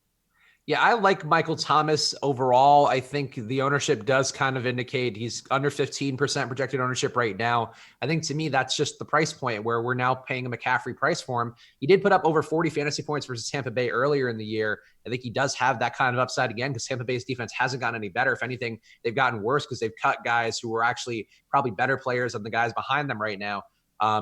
Yeah, I like Michael Thomas overall. I think the ownership does kind of indicate he's under 15% projected ownership right now. I think to me, that's just the price point where we're now paying a McCaffrey price for him. He did put up over 40 fantasy points versus Tampa Bay earlier in the year. I think he does have that kind of upside again because Tampa Bay's defense hasn't gotten any better. If anything, they've gotten worse because they've cut guys who were actually probably better players than the guys behind them right now.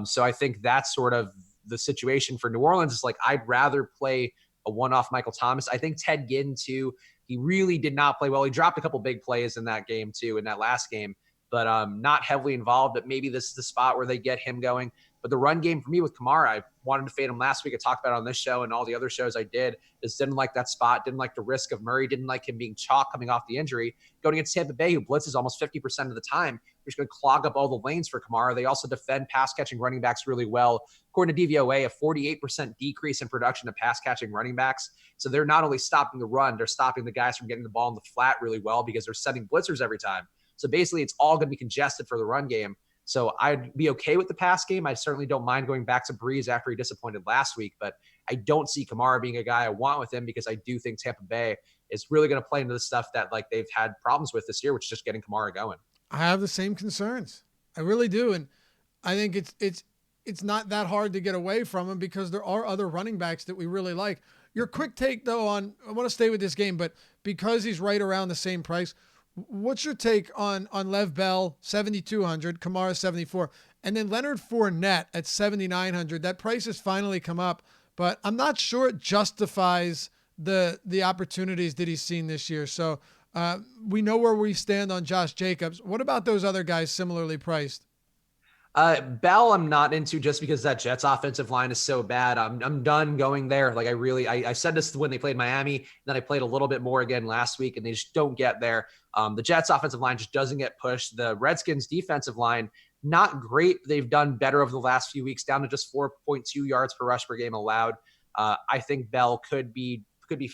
So I think that's sort of the situation for New Orleans. It's like, I'd rather play a one-off Michael Thomas. I think Ted Ginn too, he really did not play well. He dropped a couple big plays in that game too, in that last game, but not heavily involved. But maybe this is the spot where they get him going. But the run game for me with Kamara, I wanted to fade him last week. I talked about it on this show and all the other shows I did. Just didn't like that spot, didn't like the risk of Murray, didn't like him being chalk coming off the injury. Going against Tampa Bay, who blitzes almost 50% of the time, they're just going to clog up all the lanes for Kamara. They also defend pass-catching running backs really well. According to DVOA, a 48% decrease in production of pass-catching running backs. So they're not only stopping the run, they're stopping the guys from getting the ball in the flat really well because they're setting blitzers every time. So basically, it's all going to be congested for the run game. So I'd be okay with the pass game. I certainly don't mind going back to Brees after he disappointed last week, but I don't see Kamara being a guy I want with him because I do think Tampa Bay is really going to play into the stuff that like they've had problems with this year, which is just getting Kamara going. I have the same concerns. I really do. And I think it's not that hard to get away from him because there are other running backs that we really like. Your quick take though I want to stay with this game, but because he's right around the same price, what's your take on Lev Bell, 7,200, Kamara 74, and then Leonard Fournette at 7,900? That price has finally come up, but I'm not sure it justifies the opportunities that he's seen this year. So we know where we stand on Josh Jacobs. What about those other guys similarly priced? Bell, I'm not into just because that Jets offensive line is so bad. I'm done going there. Like I said this when they played Miami, then I played a little bit more again last week and they just don't get there. The Jets offensive line just doesn't get pushed. The Redskins defensive line, not great. They've done better over the last few weeks, down to just 4.2 yards per rush per game allowed. I think Bell could be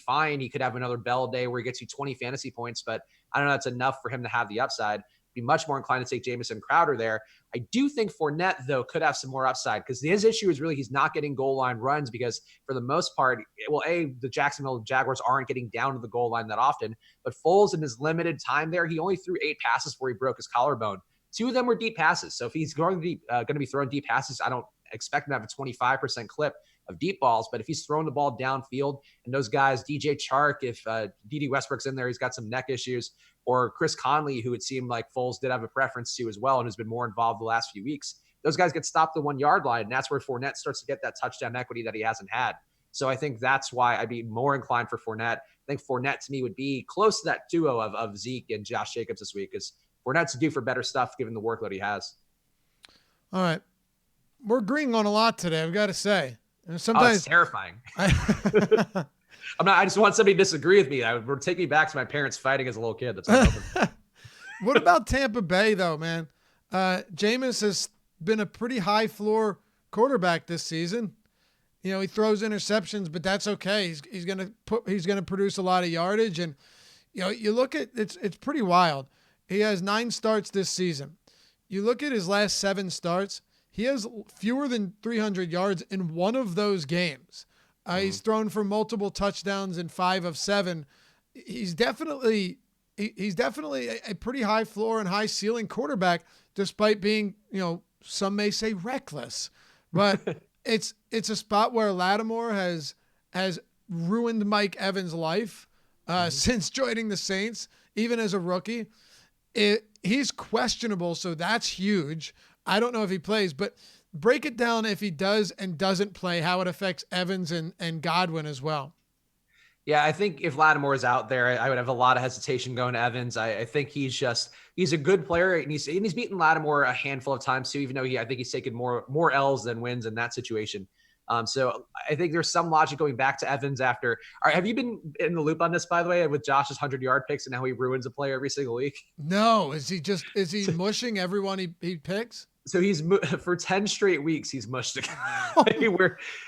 fine. He could have another Bell day where he gets you 20 fantasy points, but I don't know that's enough for him to have the upside. Be much more inclined to take Jamison Crowder there. I do think Fournette, though, could have some more upside because his issue is really he's not getting goal line runs because for the most part, the Jacksonville Jaguars aren't getting down to the goal line that often. But Foles, in his limited time there, he only threw 8 passes before he broke his collarbone. 2 of them were deep passes. So if he's going to be throwing deep passes, I don't expect him to have a 25% clip of deep balls. But if he's throwing the ball downfield and those guys, DJ Chark, if D.D. Westbrook's in there, he's got some neck issues, or Chris Conley, who it seemed like Foles did have a preference to as well and has been more involved the last few weeks, those guys get stopped the 1 yard line. And that's where Fournette starts to get that touchdown equity that he hasn't had. So I think that's why I'd be more inclined for Fournette. I think Fournette to me would be close to that duo of Zeke and Josh Jacobs this week because Fournette's due for better stuff given the workload he has. All right. We're agreeing on a lot today, I've got to say. And sometimes it's terrifying. I just want somebody to disagree with me. It would take me back to my parents fighting as a little kid. That's what What about Tampa Bay, though, man? Jameis has been a pretty high floor quarterback this season. You know, he throws interceptions, but that's okay. He's gonna produce a lot of yardage, and you know, you look at it's pretty wild. He has 9 starts this season. you look at his last 7 starts, he has fewer than 300 yards in one of those games. He's thrown for multiple touchdowns in 5 of 7. He's definitely a pretty high floor and high ceiling quarterback, despite being, some may say reckless. But it's a spot where Lattimore has ruined Mike Evans' life since joining the Saints, even as a rookie. He's questionable, so that's huge. I don't know if he plays, but break it down if he does and doesn't play, how it affects Evans and Godwin as well. Yeah, I think if Lattimore is out there, I would have a lot of hesitation going to Evans. I think he's a good player, and he's beaten Lattimore a handful of times too, even though I think he's taken more L's than wins in that situation. So I think there's some logic going back to Evans after. All right, have you been in the loop on this, by the way, with Josh's 100-yard picks and how he ruins a player every single week? No, is he mushing everyone he picks? So he's for 10 straight weeks, he's mushed again.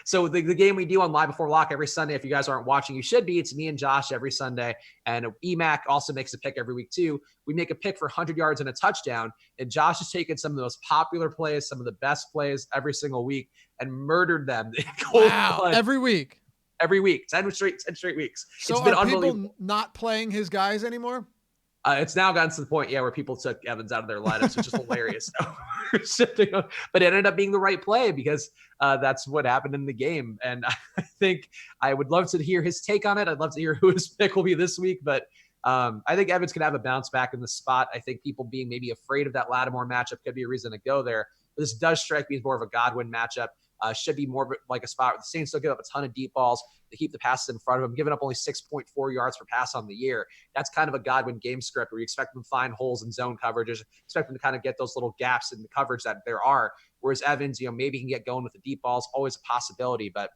So the game we do on Live Before Lock every Sunday, if you guys aren't watching, you should be. It's me and Josh every Sunday. And EMAC also makes a pick every week too. We make a pick for 100 yards and a touchdown. And Josh has taken some of the most popular plays, some of the best plays every single week and murdered them. Wow, every week. Every week. 10 straight weeks. So it's been are people not playing his guys anymore? It's now gotten to the point, where people took Evans out of their lineups, which is hilarious. But it ended up being the right play because that's what happened in the game. And I think I would love to hear his take on it. I'd love to hear who his pick will be this week. But I think Evans can have a bounce back in the spot. I think people being maybe afraid of that Lattimore matchup could be a reason to go there. But this does strike me as more of a Godwin matchup. Should be more like a spot where the Saints still give up a ton of deep balls. They keep the passes in front of them, giving up only 6.4 yards per pass on the year. That's kind of a Godwin game script where you expect them to find holes in zone coverages, expect them to kind of get those little gaps in the coverage that there are. Whereas Evans, maybe he can get going with the deep balls, always a possibility. But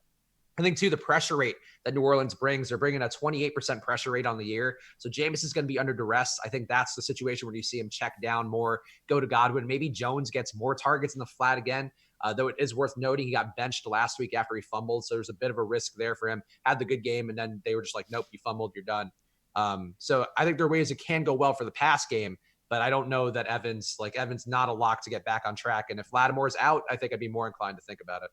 I think, too, the pressure rate that New Orleans brings, they're bringing a 28% pressure rate on the year. So Jameis is going to be under duress. I think that's the situation where you see him check down more, go to Godwin. Maybe Jones gets more targets in the flat again. Though it is worth noting, he got benched last week after he fumbled. So there's a bit of a risk there for him. Had the good game, and then they were just like, nope, you fumbled, you're done. So I think there are ways it can go well for the pass game, but I don't know that Evans not a lock to get back on track. And if Lattimore's out, I think I'd be more inclined to think about it.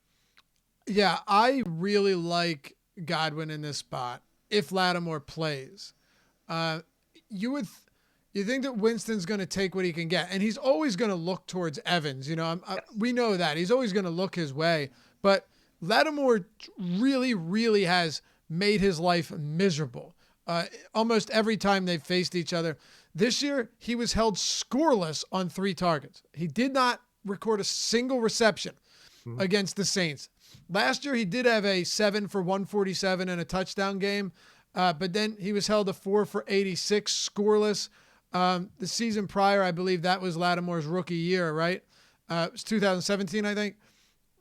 Yeah, I really like Godwin in this spot if Lattimore plays. You think that Winston's going to take what he can get, and he's always going to look towards Evans. We know that. He's always going to look his way. But Lattimore really, really has made his life miserable. Almost every time they've faced each other. This year, he was held scoreless on 3 targets. He did not record a single reception against the Saints. Last year, he did have a 7 for 147 and a touchdown game, but then he was held to 4 for 86 scoreless. The season prior, I believe that was Lattimore's rookie year, right? It was 2017, I think.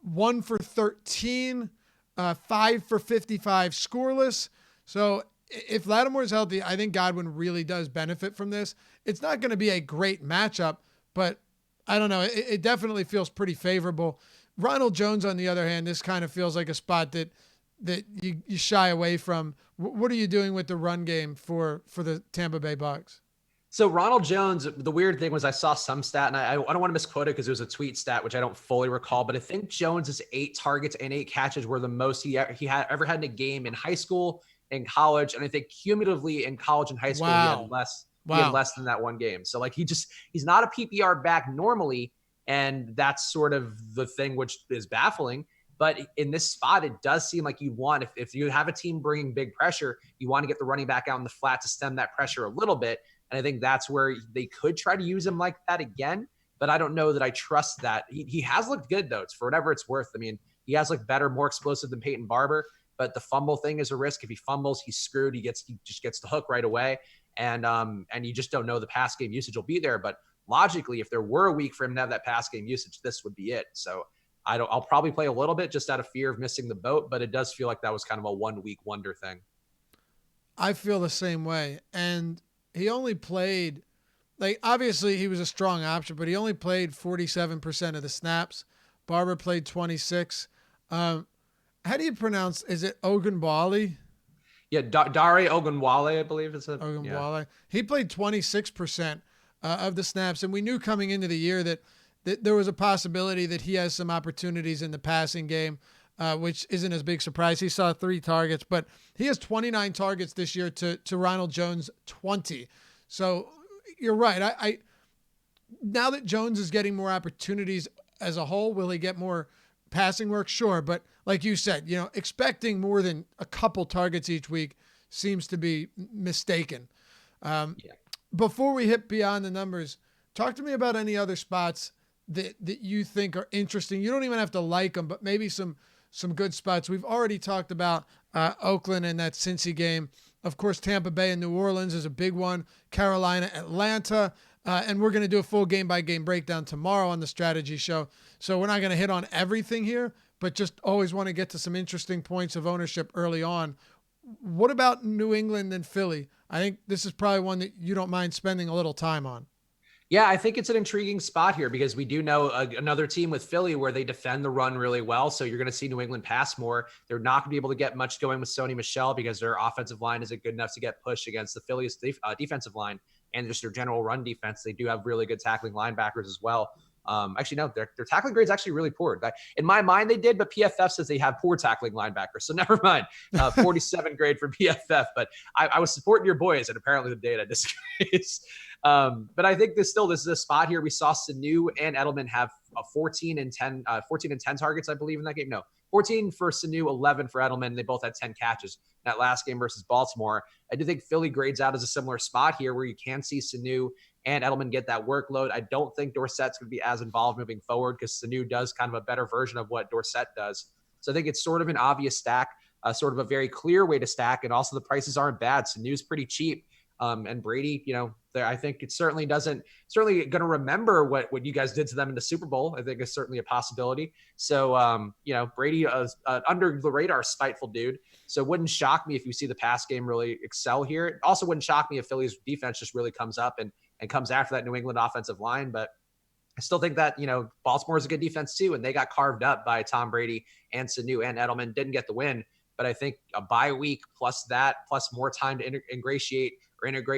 1 for 13, 5 for 55 scoreless. So if Lattimore's healthy, I think Godwin really does benefit from this. It's not going to be a great matchup, but I don't know. It definitely feels pretty favorable. Ronald Jones, on the other hand, this kind of feels like a spot that you shy away from. What are you doing with the run game for the Tampa Bay Bucs? So Ronald Jones, the weird thing was I saw some stat, and I don't want to misquote it because it was a tweet stat, which I don't fully recall, but I think Jones's 8 targets and 8 catches were the most he had ever had in a game in high school and college. And I think cumulatively in college and high school, he had less. He had less than that one game. So he's not a PPR back normally. And that's sort of the thing which is baffling. But in this spot, it does seem like you want, if you have a team bringing big pressure, you want to get the running back out in the flat to stem that pressure a little bit. And I think that's where they could try to use him like that again. But I don't know that I trust that. He has looked good, though. It's for whatever it's worth. I mean, he has looked better, more explosive than Peyton Barber. But the fumble thing is a risk. If he fumbles, he's screwed. He just gets the hook right away. And you just don't know the pass game usage will be there. But logically, if there were a week for him to have that pass game usage, this would be it. So I'll probably play a little bit just out of fear of missing the boat, but it does feel like that was kind of a 1 week wonder thing. I feel the same way. And he only played, obviously he was a strong option, but he only played 47% of the snaps. Barber played 26. How do you pronounce, is it Ogunbowale? Yeah, Dare Ogunbowale, I believe is it. Ogunbowale. Yeah. He played 26% of the snaps, and we knew coming into the year that there was a possibility that he has some opportunities in the passing game, which isn't as big surprise. He saw 3 targets, but he has 29 targets this year to Ronald Jones 20. So you're right. I now that Jones is getting more opportunities as a whole, will he get more passing work? Sure. But like you said, expecting more than a couple targets each week seems to be mistaken. Yeah. Before we hit beyond the numbers, talk to me about any other spots that you think are interesting. You don't even have to like them, but maybe some good spots. We've already talked about Oakland and that Cincy game. Of course, Tampa Bay and New Orleans is a big one. Carolina, Atlanta. And we're going to do a full game-by-game breakdown tomorrow on the strategy show. So we're not going to hit on everything here, but just always want to get to some interesting points of ownership early on. What about New England and Philly? I think this is probably one that you don't mind spending a little time on. Yeah, I think it's an intriguing spot here because we do know another team with Philly where they defend the run really well. So you're going to see New England pass more. They're not going to be able to get much going with Sony Michel because their offensive line isn't good enough to get pushed against the Phillies defensive line and just their general run defense. They do have really good tackling linebackers as well. Actually, no, their tackling grade is actually really poor. In my mind, they did, but PFF says they have poor tackling linebackers. So never mind. 47 grade for PFF. But I was supporting your boys, and apparently the data disagrees. But I think this is a spot here. We saw Sanu and Edelman have 14 and 10 targets, I believe, in that game. No, 14 for Sanu, 11 for Edelman. They both had 10 catches in that last game versus Baltimore. I do think Philly grades out as a similar spot here where you can see Sanu and Edelman get that workload. I don't think Dorsett's going to be as involved moving forward because Sanu does kind of a better version of what Dorsett does. So I think it's sort of an obvious stack, sort of a very clear way to stack. And also the prices aren't bad. Sanu's pretty cheap. And Brady, I think it certainly going to remember what you guys did to them in the Super Bowl. I think is certainly a possibility. So, Brady is under the radar, spiteful dude. So it wouldn't shock me if you see the pass game really excel here. It also wouldn't shock me if Philly's defense just really comes up and comes after that New England offensive line. But I still think that, Baltimore is a good defense too. And they got carved up by Tom Brady and Sanu and Edelman, didn't get the win. But I think a bye week plus more time to integrate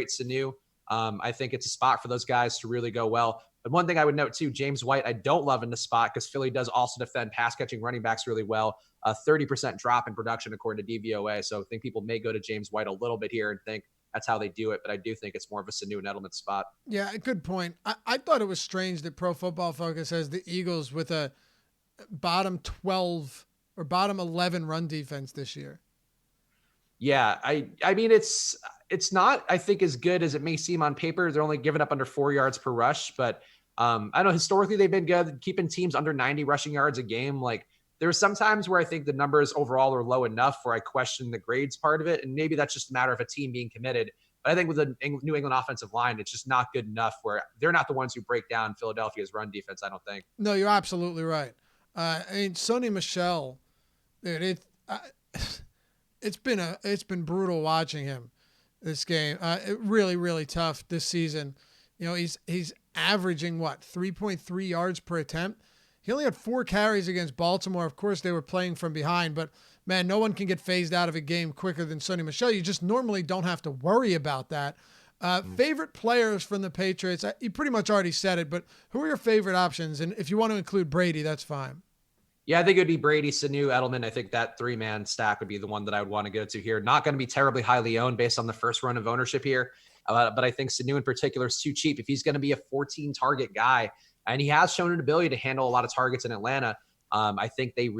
Sanu, I think it's a spot for those guys to really go well. But one thing I would note too, James White, I don't love in the spot because Philly does also defend pass catching running backs really well. A 30% drop in production according to DVOA. So I think people may go to James White a little bit here and think that's how they do it. But I do think it's more of a Sanu and Edelman spot. Yeah, good point. I thought it was strange that Pro Football Focus has the Eagles with a bottom 12 or bottom 11 run defense this year. Yeah, I mean, it's not, I think, as good as it may seem on paper. They're only giving up under 4 yards per rush, but I know historically they've been good keeping teams under 90 rushing yards a game. Like there are some times where I think the numbers overall are low enough where I question the grades part of it. And maybe that's just a matter of a team being committed. But I think with the New England offensive line, it's just not good enough where they're not the ones who break down Philadelphia's run defense, I don't think. No, you're absolutely right. I mean, Sony Michel, dude, it's been brutal watching him this game. Really, really tough this season. He's averaging 3.3 yards per attempt. He only had 4 carries against Baltimore. Of course, they were playing from behind, but man, no one can get phased out of a game quicker than Sony Michel. You just normally don't have to worry about that. Favorite players from the Patriots? You pretty much already said it, but who are your favorite options? And if you want to include Brady, that's fine. Yeah, I think it would be Brady, Sanu, Edelman. I think that 3-man stack would be the one that I would want to go to here. Not going to be terribly highly owned based on the first run of ownership here. But I think Sanu in particular is too cheap. If he's going to be a 14-target guy, and he has shown an ability to handle a lot of targets in Atlanta, I think they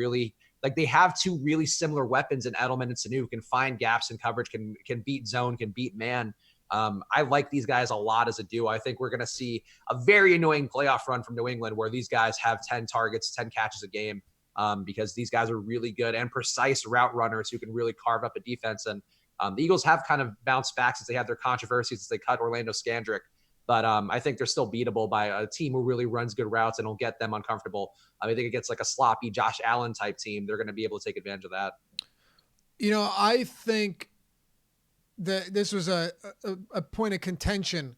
have 2 really similar weapons in Edelman and Sanu who can find gaps in coverage, can beat zone, can beat man. I like these guys a lot as a duo. I think we're going to see a very annoying playoff run from New England where these guys have 10 targets, 10 catches a game. Because these guys are really good and precise route runners who can really carve up a defense. And the Eagles have kind of bounced back since they had their controversies as they cut Orlando Scandrick. But I think they're still beatable by a team who really runs good routes and will get them uncomfortable. I think it gets like a sloppy Josh Allen type team. They're going to be able to take advantage of that. I think that this was a point of contention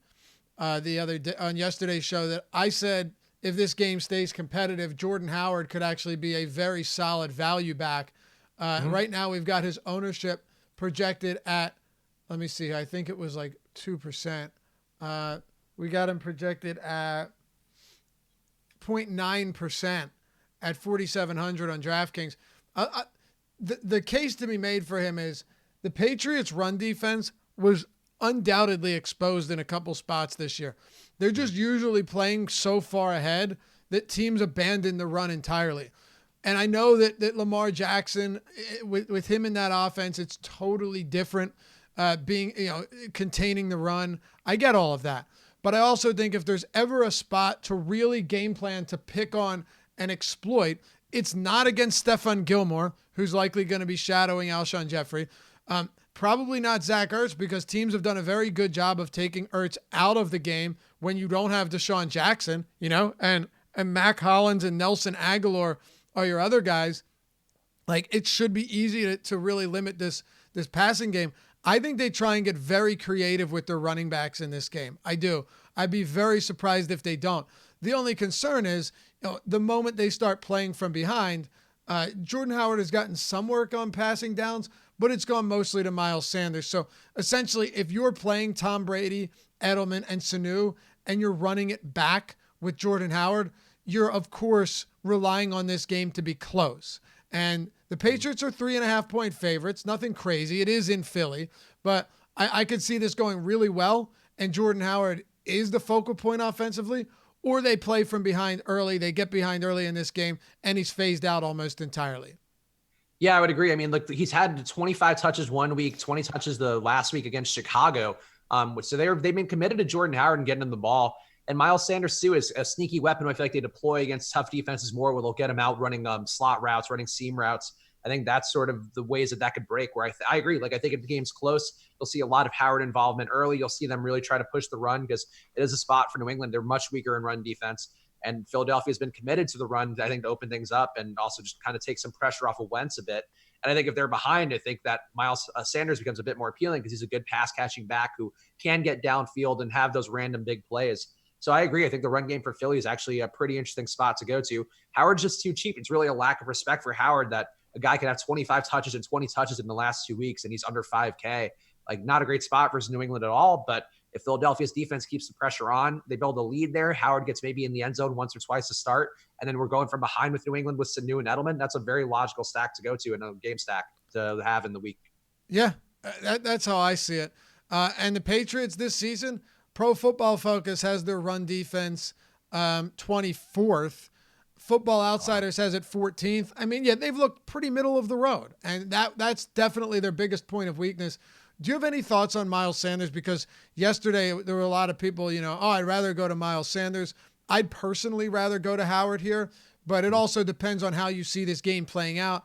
the other day on yesterday's show that I said, if this game stays competitive, Jordan Howard could actually be a very solid value back. Right now, we've got his ownership projected at, let me see, I think it was like 2%. We got him projected at 6.9% at 4,700 on DraftKings. The case to be made for him is the Patriots' run defense was undoubtedly exposed in a couple spots this year. They're just usually playing so far ahead that teams abandon the run entirely. And I know that Lamar Jackson, with him in that offense, it's totally different, containing the run. I get all of that. But I also think if there's ever a spot to really game plan to pick on and exploit, it's not against Stephon Gilmore, who's likely going to be shadowing Alshon Jeffrey. Probably not Zach Ertz, because teams have done a very good job of taking Ertz out of the game when you don't have Deshaun Jackson, and Mac Hollins and Nelson Aguilar are your other guys. Like, it should be easy to really limit this passing game. I think they try and get very creative with their running backs in this game. I do. I'd be very surprised if they don't. The only concern is, the moment they start playing from behind, Jordan Howard has gotten some work on passing downs, but it's gone mostly to Miles Sanders. So essentially, if you're playing Tom Brady, Edelman, and Sanu, and you're running it back with Jordan Howard, you're, of course, relying on this game to be close. And the Patriots are 3.5-point favorites. Nothing crazy. It is in Philly. But I could see this going really well, and Jordan Howard is the focal point offensively, or they play from behind early. They get behind early in this game, and he's phased out almost entirely. Yeah, I would agree. I mean, look, he's had 25 touches one week, 20 touches the last week against Chicago. So they've been committed to Jordan Howard and getting him the ball. And Miles Sanders, too, is a sneaky weapon who I feel like they deploy against tough defenses more, where they'll get him out running slot routes, running seam routes. I think that's sort of the ways that could break, where I agree. Like, I think if the game's close, you'll see a lot of Howard involvement early. You'll see them really try to push the run, because it is a spot for New England. They're much weaker in run defense. And Philadelphia's been committed to the run, I think, to open things up and also just kind of take some pressure off of Wentz a bit. And I think if they're behind, I think that Miles Sanders becomes a bit more appealing, because he's a good pass-catching back who can get downfield and have those random big plays. So I agree. I think the run game for Philly is actually a pretty interesting spot to go to. Howard's just too cheap. It's really a lack of respect for Howard that a guy could have 25 touches and 20 touches in the last 2 weeks, and he's under 5K. Like, not a great spot versus New England at all. But if Philadelphia's defense keeps the pressure on, they build a lead there. Howard gets maybe in the end zone once or twice to start, and then we're going from behind with New England with Sanu and Edelman. That's a very logical stack to go to, and a game stack to have in the week. Yeah, that's how I see it. And the Patriots this season, Pro Football Focus has their run defense 24th. Football Outsiders has it 14th. I mean, yeah, they've looked pretty middle of the road, and that's definitely their biggest point of weakness. Do you have any thoughts on Miles Sanders? Because yesterday there were a lot of people, I'd rather go to Miles Sanders. I'd personally rather go to Howard here, but it also depends on how you see this game playing out.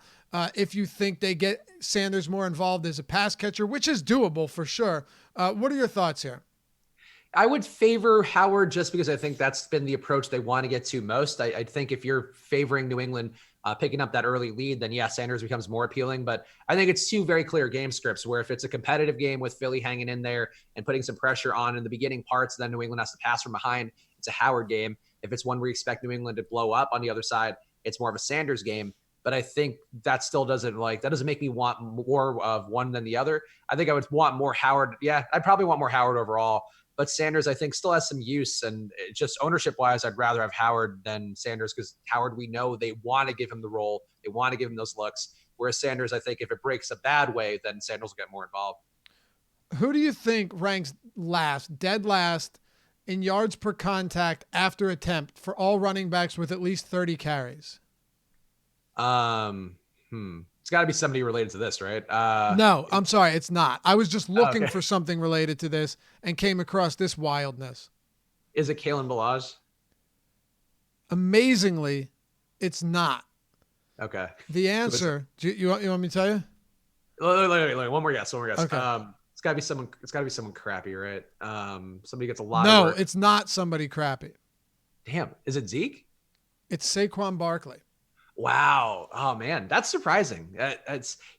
If you think they get Sanders more involved as a pass catcher, which is doable for sure. What are your thoughts here? I would favor Howard just because I think that's been the approach they want to get to most. I think if you're favoring New England picking up that early lead, then yeah, Sanders becomes more appealing. But I think it's two very clear game scripts, where if it's a competitive game with Philly hanging in there and putting some pressure on in the beginning parts, then New England has to pass from behind. It's a Howard game. If it's one where you expect New England to blow up on the other side, it's more of a Sanders game. But I think that still doesn't make me want more of one than the other. I think I would want more Howard. Yeah, I'd probably want more Howard overall. But Sanders, I think, still has some use. And just ownership-wise, I'd rather have Howard than Sanders, because Howard, we know they want to give him the role. They want to give him those looks. Whereas Sanders, I think if it breaks a bad way, then Sanders will get more involved. Who do you think ranks dead last, in yards per contact after attempt for all running backs with at least 30 carries? It's got to be somebody related to this, right? No, I'm sorry. It's not. I was just looking for something related to this and came across this wildness. Is it Kalen Balazs? Amazingly, it's not. Okay. The answer, you want me to tell you? One more guess. Okay. It's got to be someone crappy, right? Somebody gets a lot of work. No, it's not somebody crappy. Damn. Is it Zeke? It's Saquon Barkley. Wow. Oh man, that's surprising.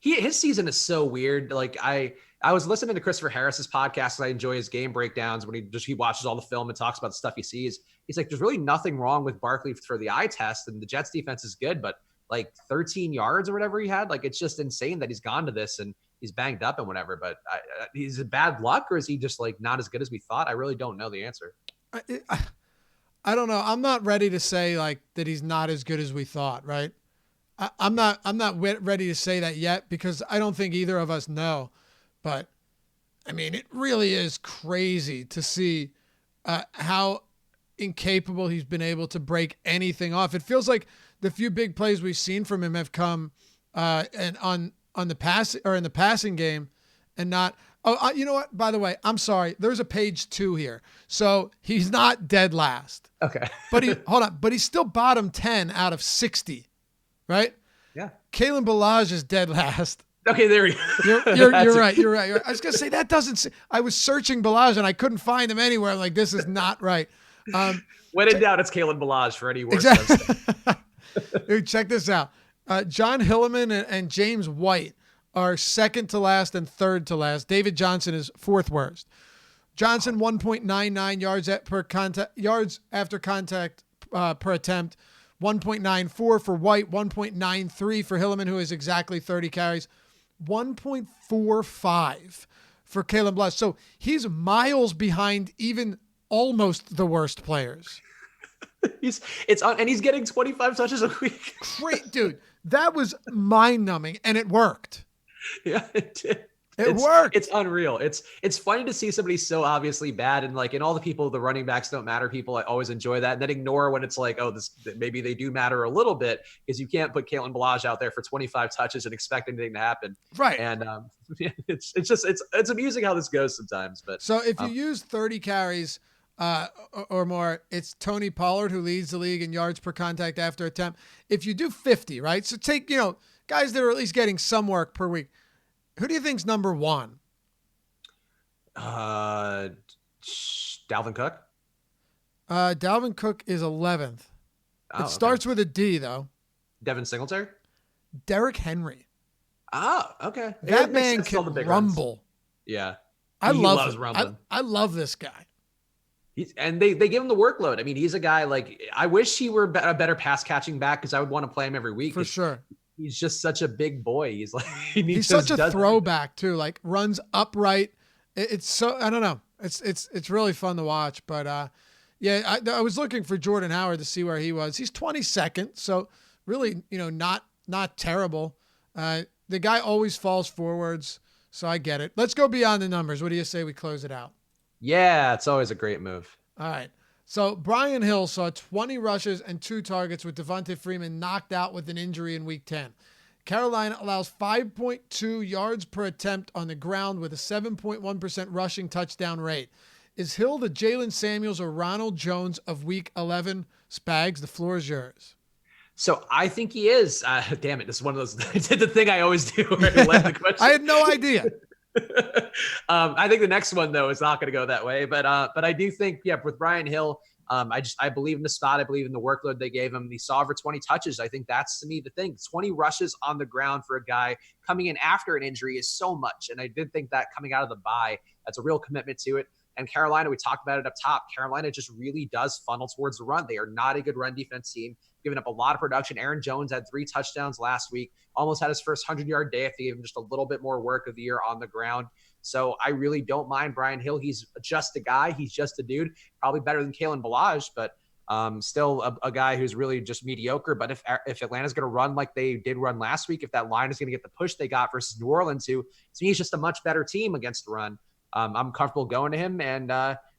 His season is so weird. Like I was listening to Christopher Harris's podcast, and I enjoy his game breakdowns when he watches all the film and talks about the stuff he sees. He's like, there's really nothing wrong with Barkley for the eye test, and the Jets defense is good, but like 13 yards or whatever he had, like it's just insane that he's gone to this and he's banged up and whatever. But he's bad luck, or is he just like not as good as we thought? I really don't know the answer. I don't know. I'm not ready to say like that he's not as good as we thought, right? I'm not ready to say that yet because I don't think either of us know. But I mean, it really is crazy to see how incapable he's been able to break anything off. It feels like the few big plays we've seen from him have come and on the pass or in the passing game and not. Oh, you know what? By the way, I'm sorry. There's a page 2 here. So he's not dead last. Okay. But he's still bottom 10 out of 60, right? Yeah. Kalen Balazs is dead last. Okay, there we go. You're right. You're right. I was going to say that doesn't I was searching Balazs and I couldn't find him anywhere. I'm like, this is not right. When in doubt, it's Kalen Balazs for any worse. Exactly. Dude, check this out. John Hilliman and James White are second to last and third to last. David Johnson is fourth worst. Johnson 1.99 yards after contact per attempt, 1.94 for White, 1.93 for Hilliman, who is exactly 30 carries, 1.45 for Kalen Balazs. So he's miles behind even almost the worst players. He's getting 25 touches a week. Great, dude. That was mind-numbing, and it worked. Yeah, it did. It worked. It's unreal. It's funny to see somebody so obviously bad, and like in all the people, the running backs don't matter. People I always enjoy that, and then ignore when it's like, oh, this maybe they do matter a little bit, because you can't put Kalen Balazs out there for 25 touches and expect anything to happen. Right. And it's amusing how this goes sometimes. But so if you use 30 carries or more, it's Tony Pollard who leads the league in yards per contact after attempt. If you do 50, right? So take guys that are at least getting some work per week. Who do you think's number one? Dalvin Cook. Dalvin Cook is 11th. It starts with a D though. Devin Singletary. Derrick Henry. Oh, okay. That man can rumble. Yeah. He loves rumbling. I love this guy. And they give him the workload. I mean, he's a guy like, I wish he were a better pass catching back because I would want to play him every week. For sure. He's just such a big boy. He's like, he's such a throwback too. Like runs upright. It's so, I don't know. It's really fun to watch, but yeah, I was looking for Jordan Howard to see where he was. He's 22nd. So really, not terrible. The guy always falls forwards. So I get it. Let's go beyond the numbers. What do you say we close it out? Yeah, it's always a great move. All right. So Brian Hill saw 20 rushes and 2 targets with Devonta Freeman knocked out with an injury in Week 10. Carolina allows 5.2 yards per attempt on the ground with a 7.1% rushing touchdown rate. Is Hill the Jalen Samuels or Ronald Jones of Week 11? Spags, the floor is yours. So I think he is. Damn it. This is one of those, I did the thing I always do where I led the question. I had no idea. I think the next one though is not going to go that way, but I do think, yeah, with Brian Hill, I believe in the spot. I believe in the workload they gave him. He saw over 20 touches. I think that's to me the thing. 20 rushes on the ground for a guy coming in after an injury is so much. And I did think that coming out of the bye, that's a real commitment to it. And Carolina, we talked about it up top. Carolina just really does funnel towards the run. They are not a good run defense team, giving up a lot of production. Aaron Jones had 3 touchdowns last week, almost had his first 100-yard day if they gave him just a little bit more work of the year on the ground. So I really don't mind Brian Hill. He's just a guy. He's just a dude. Probably better than Kalen Balazs, but still a guy who's really just mediocre. But if Atlanta's going to run like they did run last week, if that line is going to get the push they got versus New Orleans, who to me is just a much better team against the run, I'm comfortable going to him. And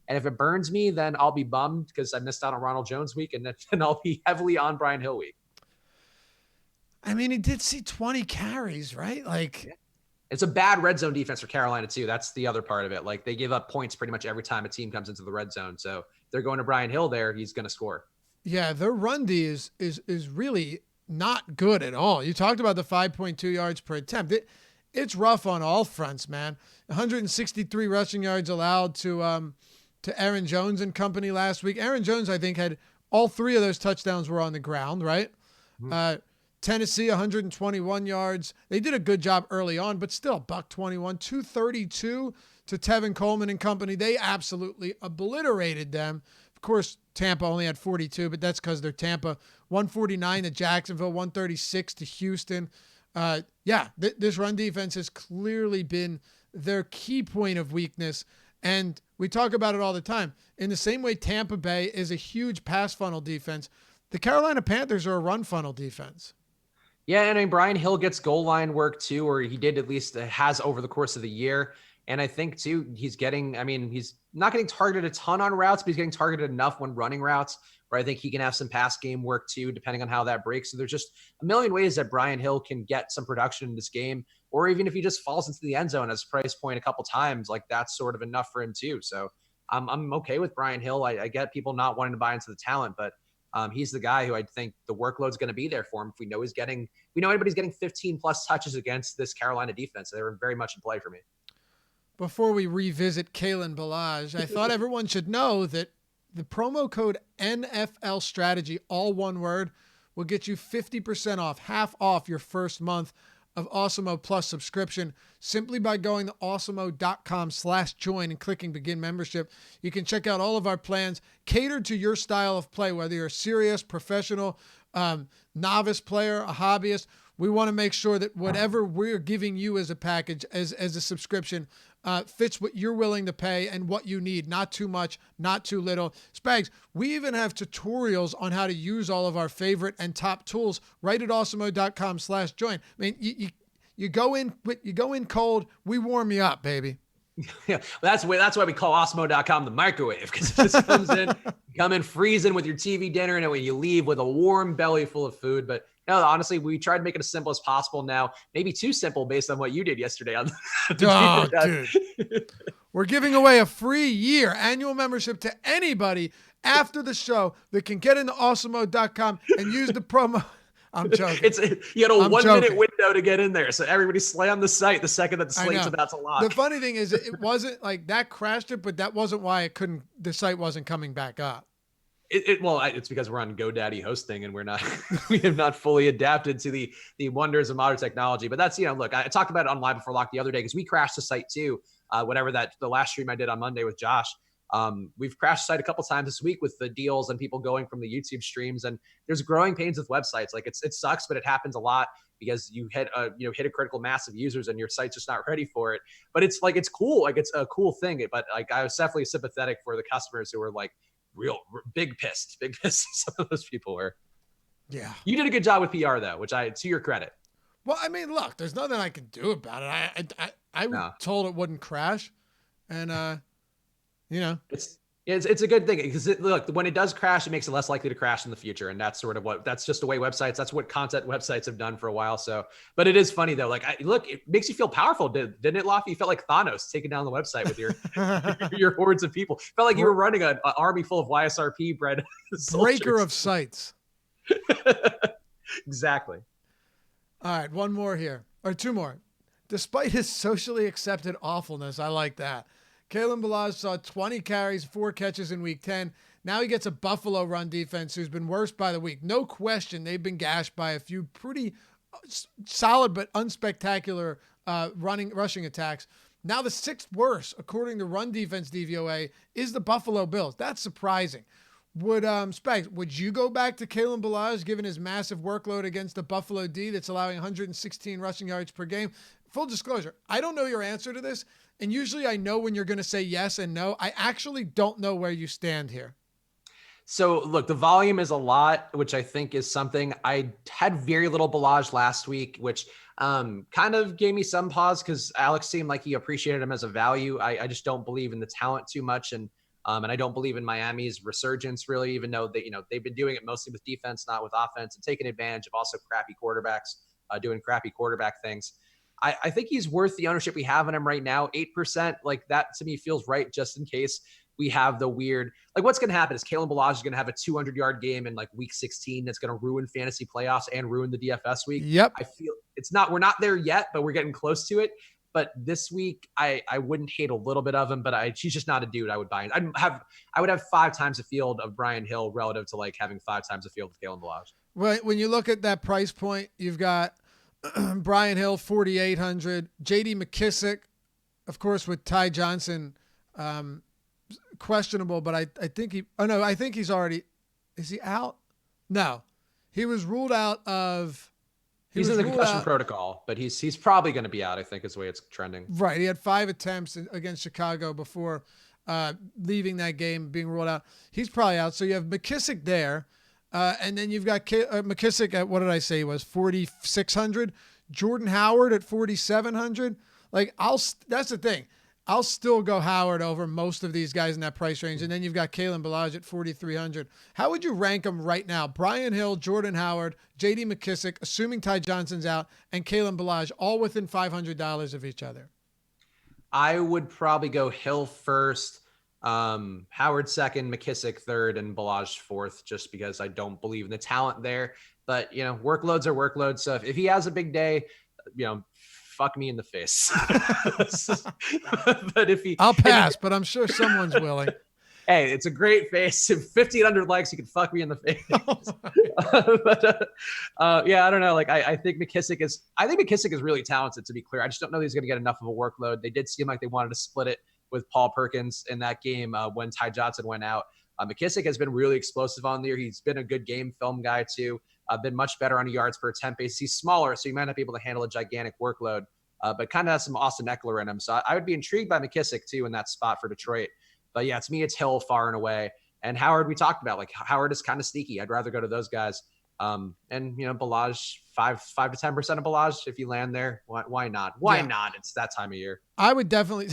if it burns me, then I'll be bummed because I missed out on Ronald Jones week, and then I'll be heavily on Brian Hill week. I mean, he did see 20 carries, right? Like, yeah. It's a bad red zone defense for Carolina too. That's the other part of it. Like they give up points pretty much every time a team comes into the red zone. So if they're going to Brian Hill there, he's going to score. Yeah, their run D is really not good at all. You talked about the 5.2 yards per attempt. It's rough on all fronts, man. 163 rushing yards allowed to Aaron Jones and company last week. Aaron Jones, I think, had all 3 of those touchdowns were on the ground, right? Mm-hmm. Tennessee, 121 yards. They did a good job early on, but still, $121, 232 to Tevin Coleman and company. They absolutely obliterated them. Of course, Tampa only had 42, but that's because they're Tampa. 149 to Jacksonville, 136 to Houston. This run defense has clearly been their key point of weakness. And we talk about it all the time. In the same way Tampa Bay is a huge pass funnel defense, the Carolina Panthers are a run funnel defense. Yeah, and I mean, Brian Hill gets goal line work too, or he did at least has over the course of the year. And I think too, he's not getting targeted a ton on routes, but he's getting targeted enough when running routes where I think he can have some pass game work too, depending on how that breaks. So there's just a million ways that Brian Hill can get some production in this game, or even if he just falls into the end zone as a price point a couple times, like that's sort of enough for him too. So I'm okay with Brian Hill. I get people not wanting to buy into the talent, but he's the guy who I think the workload's going to be there for him. If we know anybody's getting 15 plus touches against this Carolina defense, they were very much in play for me. Before we revisit Kalen Balazs, I thought everyone should know that the promo code NFL strategy, all one word, will get you 50% off, half off your first month of Awesemo Plus subscription simply by going to awesemo.com/join and clicking begin membership. You can check out all of our plans catered to your style of play, whether you're a serious, professional, novice player, a hobbyist. We want to make sure that whatever we're giving you as a package, as a subscription, fits what you're willing to pay and what you need. Not too much, not too little. Spags, we even have tutorials on how to use all of our favorite and top tools right at awesemo.com/join. I mean, you go in cold, we warm you up, baby. Yeah, that's why we call Awesemo.com the microwave, because it just comes in, come in freezing with your TV dinner, and when you leave with a warm belly full of food. But no, honestly, we tried to make it as simple as possible now. Maybe too simple based on what you did yesterday on the dude. We're giving away a free year annual membership to anybody after the show that can get into awesemo.com and use the promo. I'm joking. You had a 1 minute window to get in there. So everybody slam the site the second that the slate's about to lock. The funny thing is it wasn't like that crashed it, but that wasn't why the site wasn't coming back up. It's because we're on GoDaddy hosting and we have not fully adapted to the wonders of modern technology. But that's, look, I talked about it on Live Before Lock the other day because we crashed the site too. The last stream I did on Monday with Josh. We've crashed the site a couple times this week with the deals and people going from the YouTube streams, and there's growing pains with websites. Like it sucks, but it happens a lot because you hit a critical mass of users and your site's just not ready for it. But it's cool. Like it's a cool thing. But like I was definitely sympathetic for the customers who were like real big pissed. Some of those people were. Yeah. You did a good job with PR though, which to your credit. Well, I mean, look, there's nothing I can do about it. I was told it wouldn't crash, and it's a good thing because look, when it does crash, it makes it less likely to crash in the future, and that's just the way that's what content websites have done for a while. So, but it is funny though. Like, it makes you feel powerful, didn't it, Lofty? You felt like Thanos taking down the website with your your hordes of people. Felt like you were running an army full of YSRP bred breaker of sites. Exactly. All right, one more here, or two more. Despite his socially accepted awfulness, I like that. Kalen Balazs saw 20 carries, 4 catches in week 10. Now he gets a Buffalo run defense who's been worse by the week. No question, they've been gashed by a few pretty solid but unspectacular rushing attacks. Now the 6th worst, according to Run Defense DVOA, is the Buffalo Bills. That's surprising. Would you go back to Kalen Balazs given his massive workload against the Buffalo D that's allowing 116 rushing yards per game? Full disclosure, I don't know your answer to this, and usually I know when you're going to say yes and no. I actually don't know where you stand here. So look, the volume is a lot, which I think is something. I had very little Balazs last week, which kind of gave me some pause because Alex seemed like he appreciated him as a value. I just don't believe in the talent too much, and I don't believe in Miami's resurgence really, even though they've been doing it mostly with defense, not with offense, and taking advantage of also crappy quarterbacks doing crappy quarterback things. I think he's worth the ownership we have on him right now. 8%, like that to me feels right, just in case we have the weird, like what's going to happen is Kalen Balazs is going to have a 200-yard game in like week 16 that's going to ruin fantasy playoffs and ruin the DFS week. Yep. I feel we're not there yet, but we're getting close to it. But this week, I wouldn't hate a little bit of him, but he's just not a dude I would buy. I would have 5 times the field of Brian Hill relative to like having 5 times the field of Kalen Balazs. Well, when you look at that price point, you've got Brian Hill, 4,800. J.D. McKissick, of course, with Ty Johnson, questionable, but I think he's already. Is he out? No, he was ruled out of. He's in the concussion protocol, but he's probably going to be out, I think, is the way it's trending. Right. He had 5 attempts against Chicago before leaving that game, being ruled out. He's probably out. So you have McKissick there. And then you've got McKissick at, what did I say he was, 4,600. Jordan Howard at 4,700. That's the thing. I'll still go Howard over most of these guys in that price range. And then you've got Kalen Balazs at 4,300. How would you rank them right now? Brian Hill, Jordan Howard, J.D. McKissick, assuming Ty Johnson's out, and Kalen Balazs, all within $500 of each other. I would probably go Hill first, Howard second, McKissick third, and Balazs fourth, just because I don't believe in the talent there. But, workloads are workloads. So if he has a big day, fuck me in the face. But I'll pass, but I'm sure someone's willing. Hey, it's a great face. If 1,500 likes, you can fuck me in the face. Yeah, I don't know. I think McKissick is really talented, to be clear. I just don't know that he's going to get enough of a workload. They did seem like they wanted to split it with Paul Perkins in that game when Ty Johnson went out. McKissick has been really explosive on the year. He's been a good game film guy too. Been much better on a yards per attempt basis. He's smaller, so he might not be able to handle a gigantic workload, but kind of has some Austin Eckler in him. So I would be intrigued by McKissick too in that spot for Detroit. But yeah, to me, it's Hill far and away. And Howard, we talked about, Howard is kind of sneaky. I'd rather go to those guys. And Balazs, 5 to 10% of Balazs if you land there. Why not? Why not? It's that time of year. I would definitely.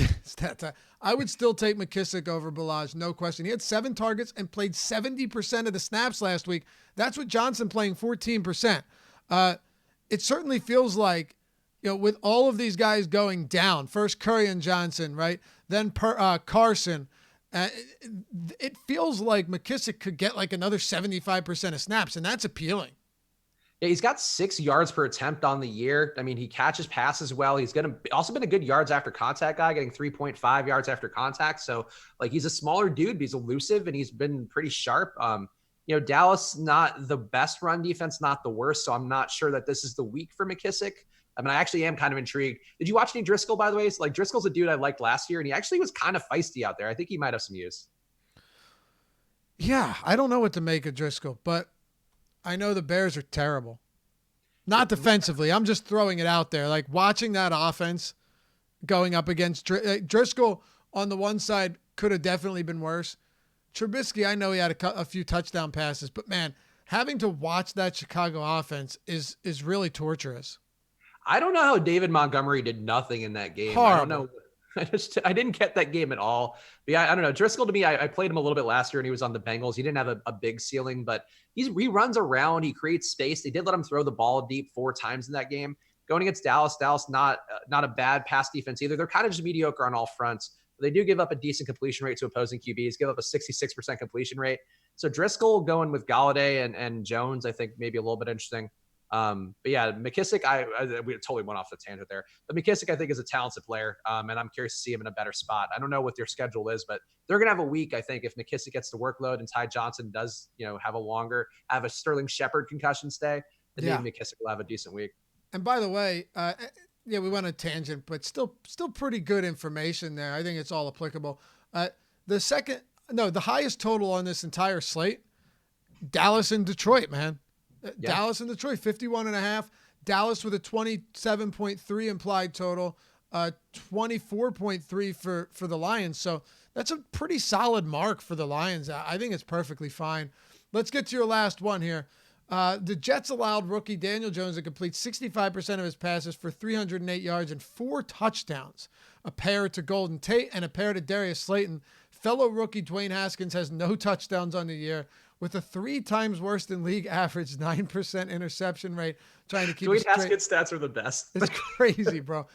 I would still take McKissick over Balazs, no question. He had 7 targets and played 70% of the snaps last week. That's with Johnson playing 14%. It certainly feels like, with all of these guys going down, first Curry and Johnson, right? Then Carson. It feels like McKissick could get another 75% of snaps, and that's appealing. Yeah, he's got 6 yards per attempt on the year. I mean, he catches passes well. He's also been a good yards after contact guy, getting 3.5 yards after contact. So he's a smaller dude, but he's elusive and he's been pretty sharp. Dallas, not the best run defense, not the worst. So I'm not sure that this is the week for McKissick. I mean, I actually am kind of intrigued. Did you watch any Driscoll, by the way? Driscoll's a dude I liked last year, and he actually was kind of feisty out there. I think he might have some use. Yeah, I don't know what to make of Driscoll, but I know the Bears are terrible. Not defensively. I'm just throwing it out there. Watching that offense going up against Driscoll on the one side could have definitely been worse. Trubisky, I know he had a few touchdown passes, but man, having to watch that Chicago offense is really torturous. I don't know how David Montgomery did nothing in that game. Horrible. I don't know. I didn't get that game at all. But yeah, I don't know. Driscoll, to me, I played him a little bit last year and he was on the Bengals. He didn't have a big ceiling, but he runs around. He creates space. They did let him throw the ball deep 4 times in that game. Going against Dallas, not a bad pass defense either. They're kind of just mediocre on all fronts. But they do give up a decent completion rate to opposing QBs, give up a 66% completion rate. So Driscoll going with Galladay and Jones, I think maybe a little bit interesting. But yeah, McKissick, we totally went off the tangent there. But McKissick, I think, is a talented player, and I'm curious to see him in a better spot. I don't know what their schedule is, but they're going to have a week, I think, if McKissick gets the workload and Ty Johnson does, have a Sterling Shepard concussion stay, then maybe McKissick will have a decent week. And by the way, we went on a tangent, but still pretty good information there. I think it's all applicable. The highest total on this entire slate, Dallas and Detroit, man. Yeah. Dallas and Detroit, 51.5. Dallas with a 27.3 implied total, 24.3 for the Lions. So that's a pretty solid mark for the Lions. I think it's perfectly fine. Let's get to your last one here. The Jets allowed rookie Daniel Jones to complete 65% of his passes for 308 yards and 4 touchdowns, a pair to Golden Tate and a pair to Darius Slayton. Fellow rookie Dwayne Haskins has no touchdowns on the year, with a 3 times worse than league average 9% interception rate, trying to keep Dwayne Haskins stats are the best. It's crazy, bro.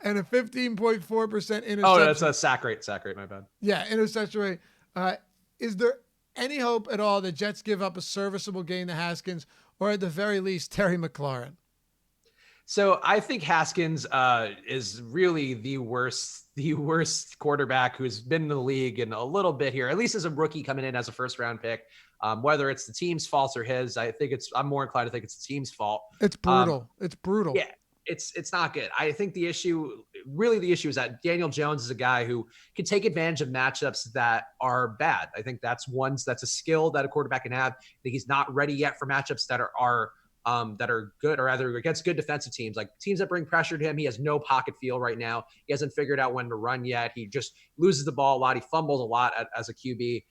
And a 15.4% interception. Oh, that's a sack rate, my bad. Yeah, interception rate. Is there any hope at all the Jets give up a serviceable gain to Haskins, or at the very least, Terry McLaurin? So I think Haskins is really the worst quarterback who's been in the league in a little bit here, at least as a rookie coming in as a first-round pick. Whether it's the team's fault or his, I'm more inclined to think it's the team's fault. It's brutal. It's brutal. Yeah, it's not good. I think the issue is that Daniel Jones is a guy who can take advantage of matchups that are bad. I think that's a skill that a quarterback can have. I think he's not ready yet for matchups that are that are good, or rather against good defensive teams, like teams that bring pressure to him. He has no pocket feel right now. He hasn't figured out when to run yet. He just loses the ball a lot. He fumbles a lot as a QB.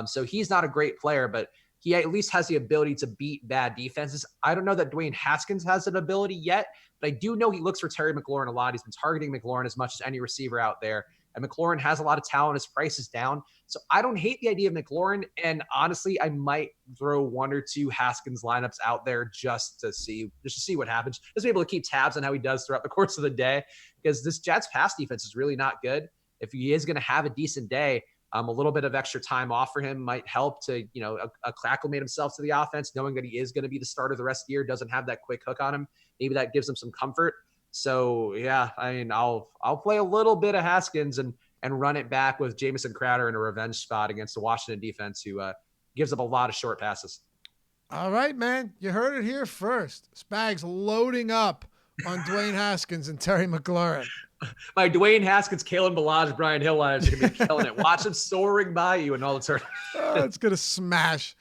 So he's not a great player, but he at least has the ability to beat bad defenses. I don't know that Dwayne Haskins has that ability yet, but I do know he looks for Terry McLaurin a lot. He's been targeting McLaurin as much as any receiver out there. And McLaurin has a lot of talent. His price is down. So I don't hate the idea of McLaurin. And honestly, I might throw one or two Haskins lineups out there just to see what happens. Just be able to keep tabs on how he does throughout the course of the day, because this Jets pass defense is really not good. If he is going to have a decent day, a little bit of extra time off for him might help to, acclimate himself to the offense, knowing that he is going to be the starter the rest of the year, doesn't have that quick hook on him. Maybe that gives him some comfort. So yeah, I mean, I'll play a little bit of Haskins and run it back with Jamison Crowder in a revenge spot against the Washington defense, who gives up a lot of short passes. All right, man. You heard it here first. Spags loading up on Dwayne Haskins and Terry McLaurin. My Dwayne Haskins, Kalen Balazs, Brian Hill lines are going to be killing it. Watch them soaring by you and all the turn. Oh, it's going to smash.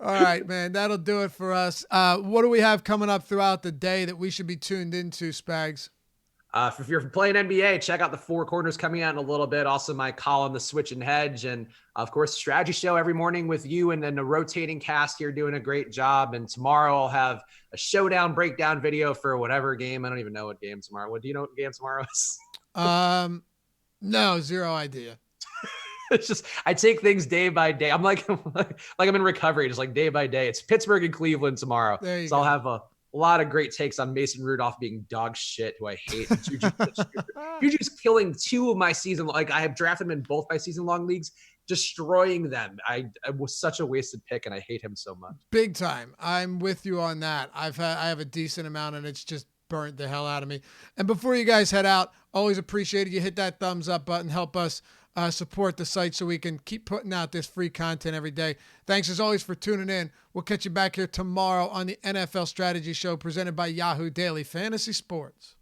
All right, man. That'll do it for us. What do we have coming up throughout the day that we should be tuned into, Spags? If you're playing NBA, check out the Four Corners coming out in a little bit. Also, my column, The Switch and Hedge. And, of course, Strategy Show every morning with you, and then the rotating cast here doing a great job. And tomorrow I'll have a showdown breakdown video for whatever game. I don't even know what game tomorrow. What do you know what game tomorrow is? No, zero idea. It's just, I take things day by day. I'm like I'm in recovery, just like day by day. It's Pittsburgh and Cleveland tomorrow. So go. I'll have a lot of great takes on Mason Rudolph being dog shit, who I hate. Juju's killing two of my season. Like, I have drafted him in both my season-long leagues, destroying them. I was such a wasted pick, and I hate him so much. Big time. I'm with you on that. I have a decent amount, and it's just burnt the hell out of me. And before you guys head out, always appreciate it. You hit that thumbs up button. Help us support the site so we can keep putting out this free content every day. Thanks as always for tuning in. We'll catch you back here tomorrow on the NFL Strategy Show presented by Yahoo Daily Fantasy Sports.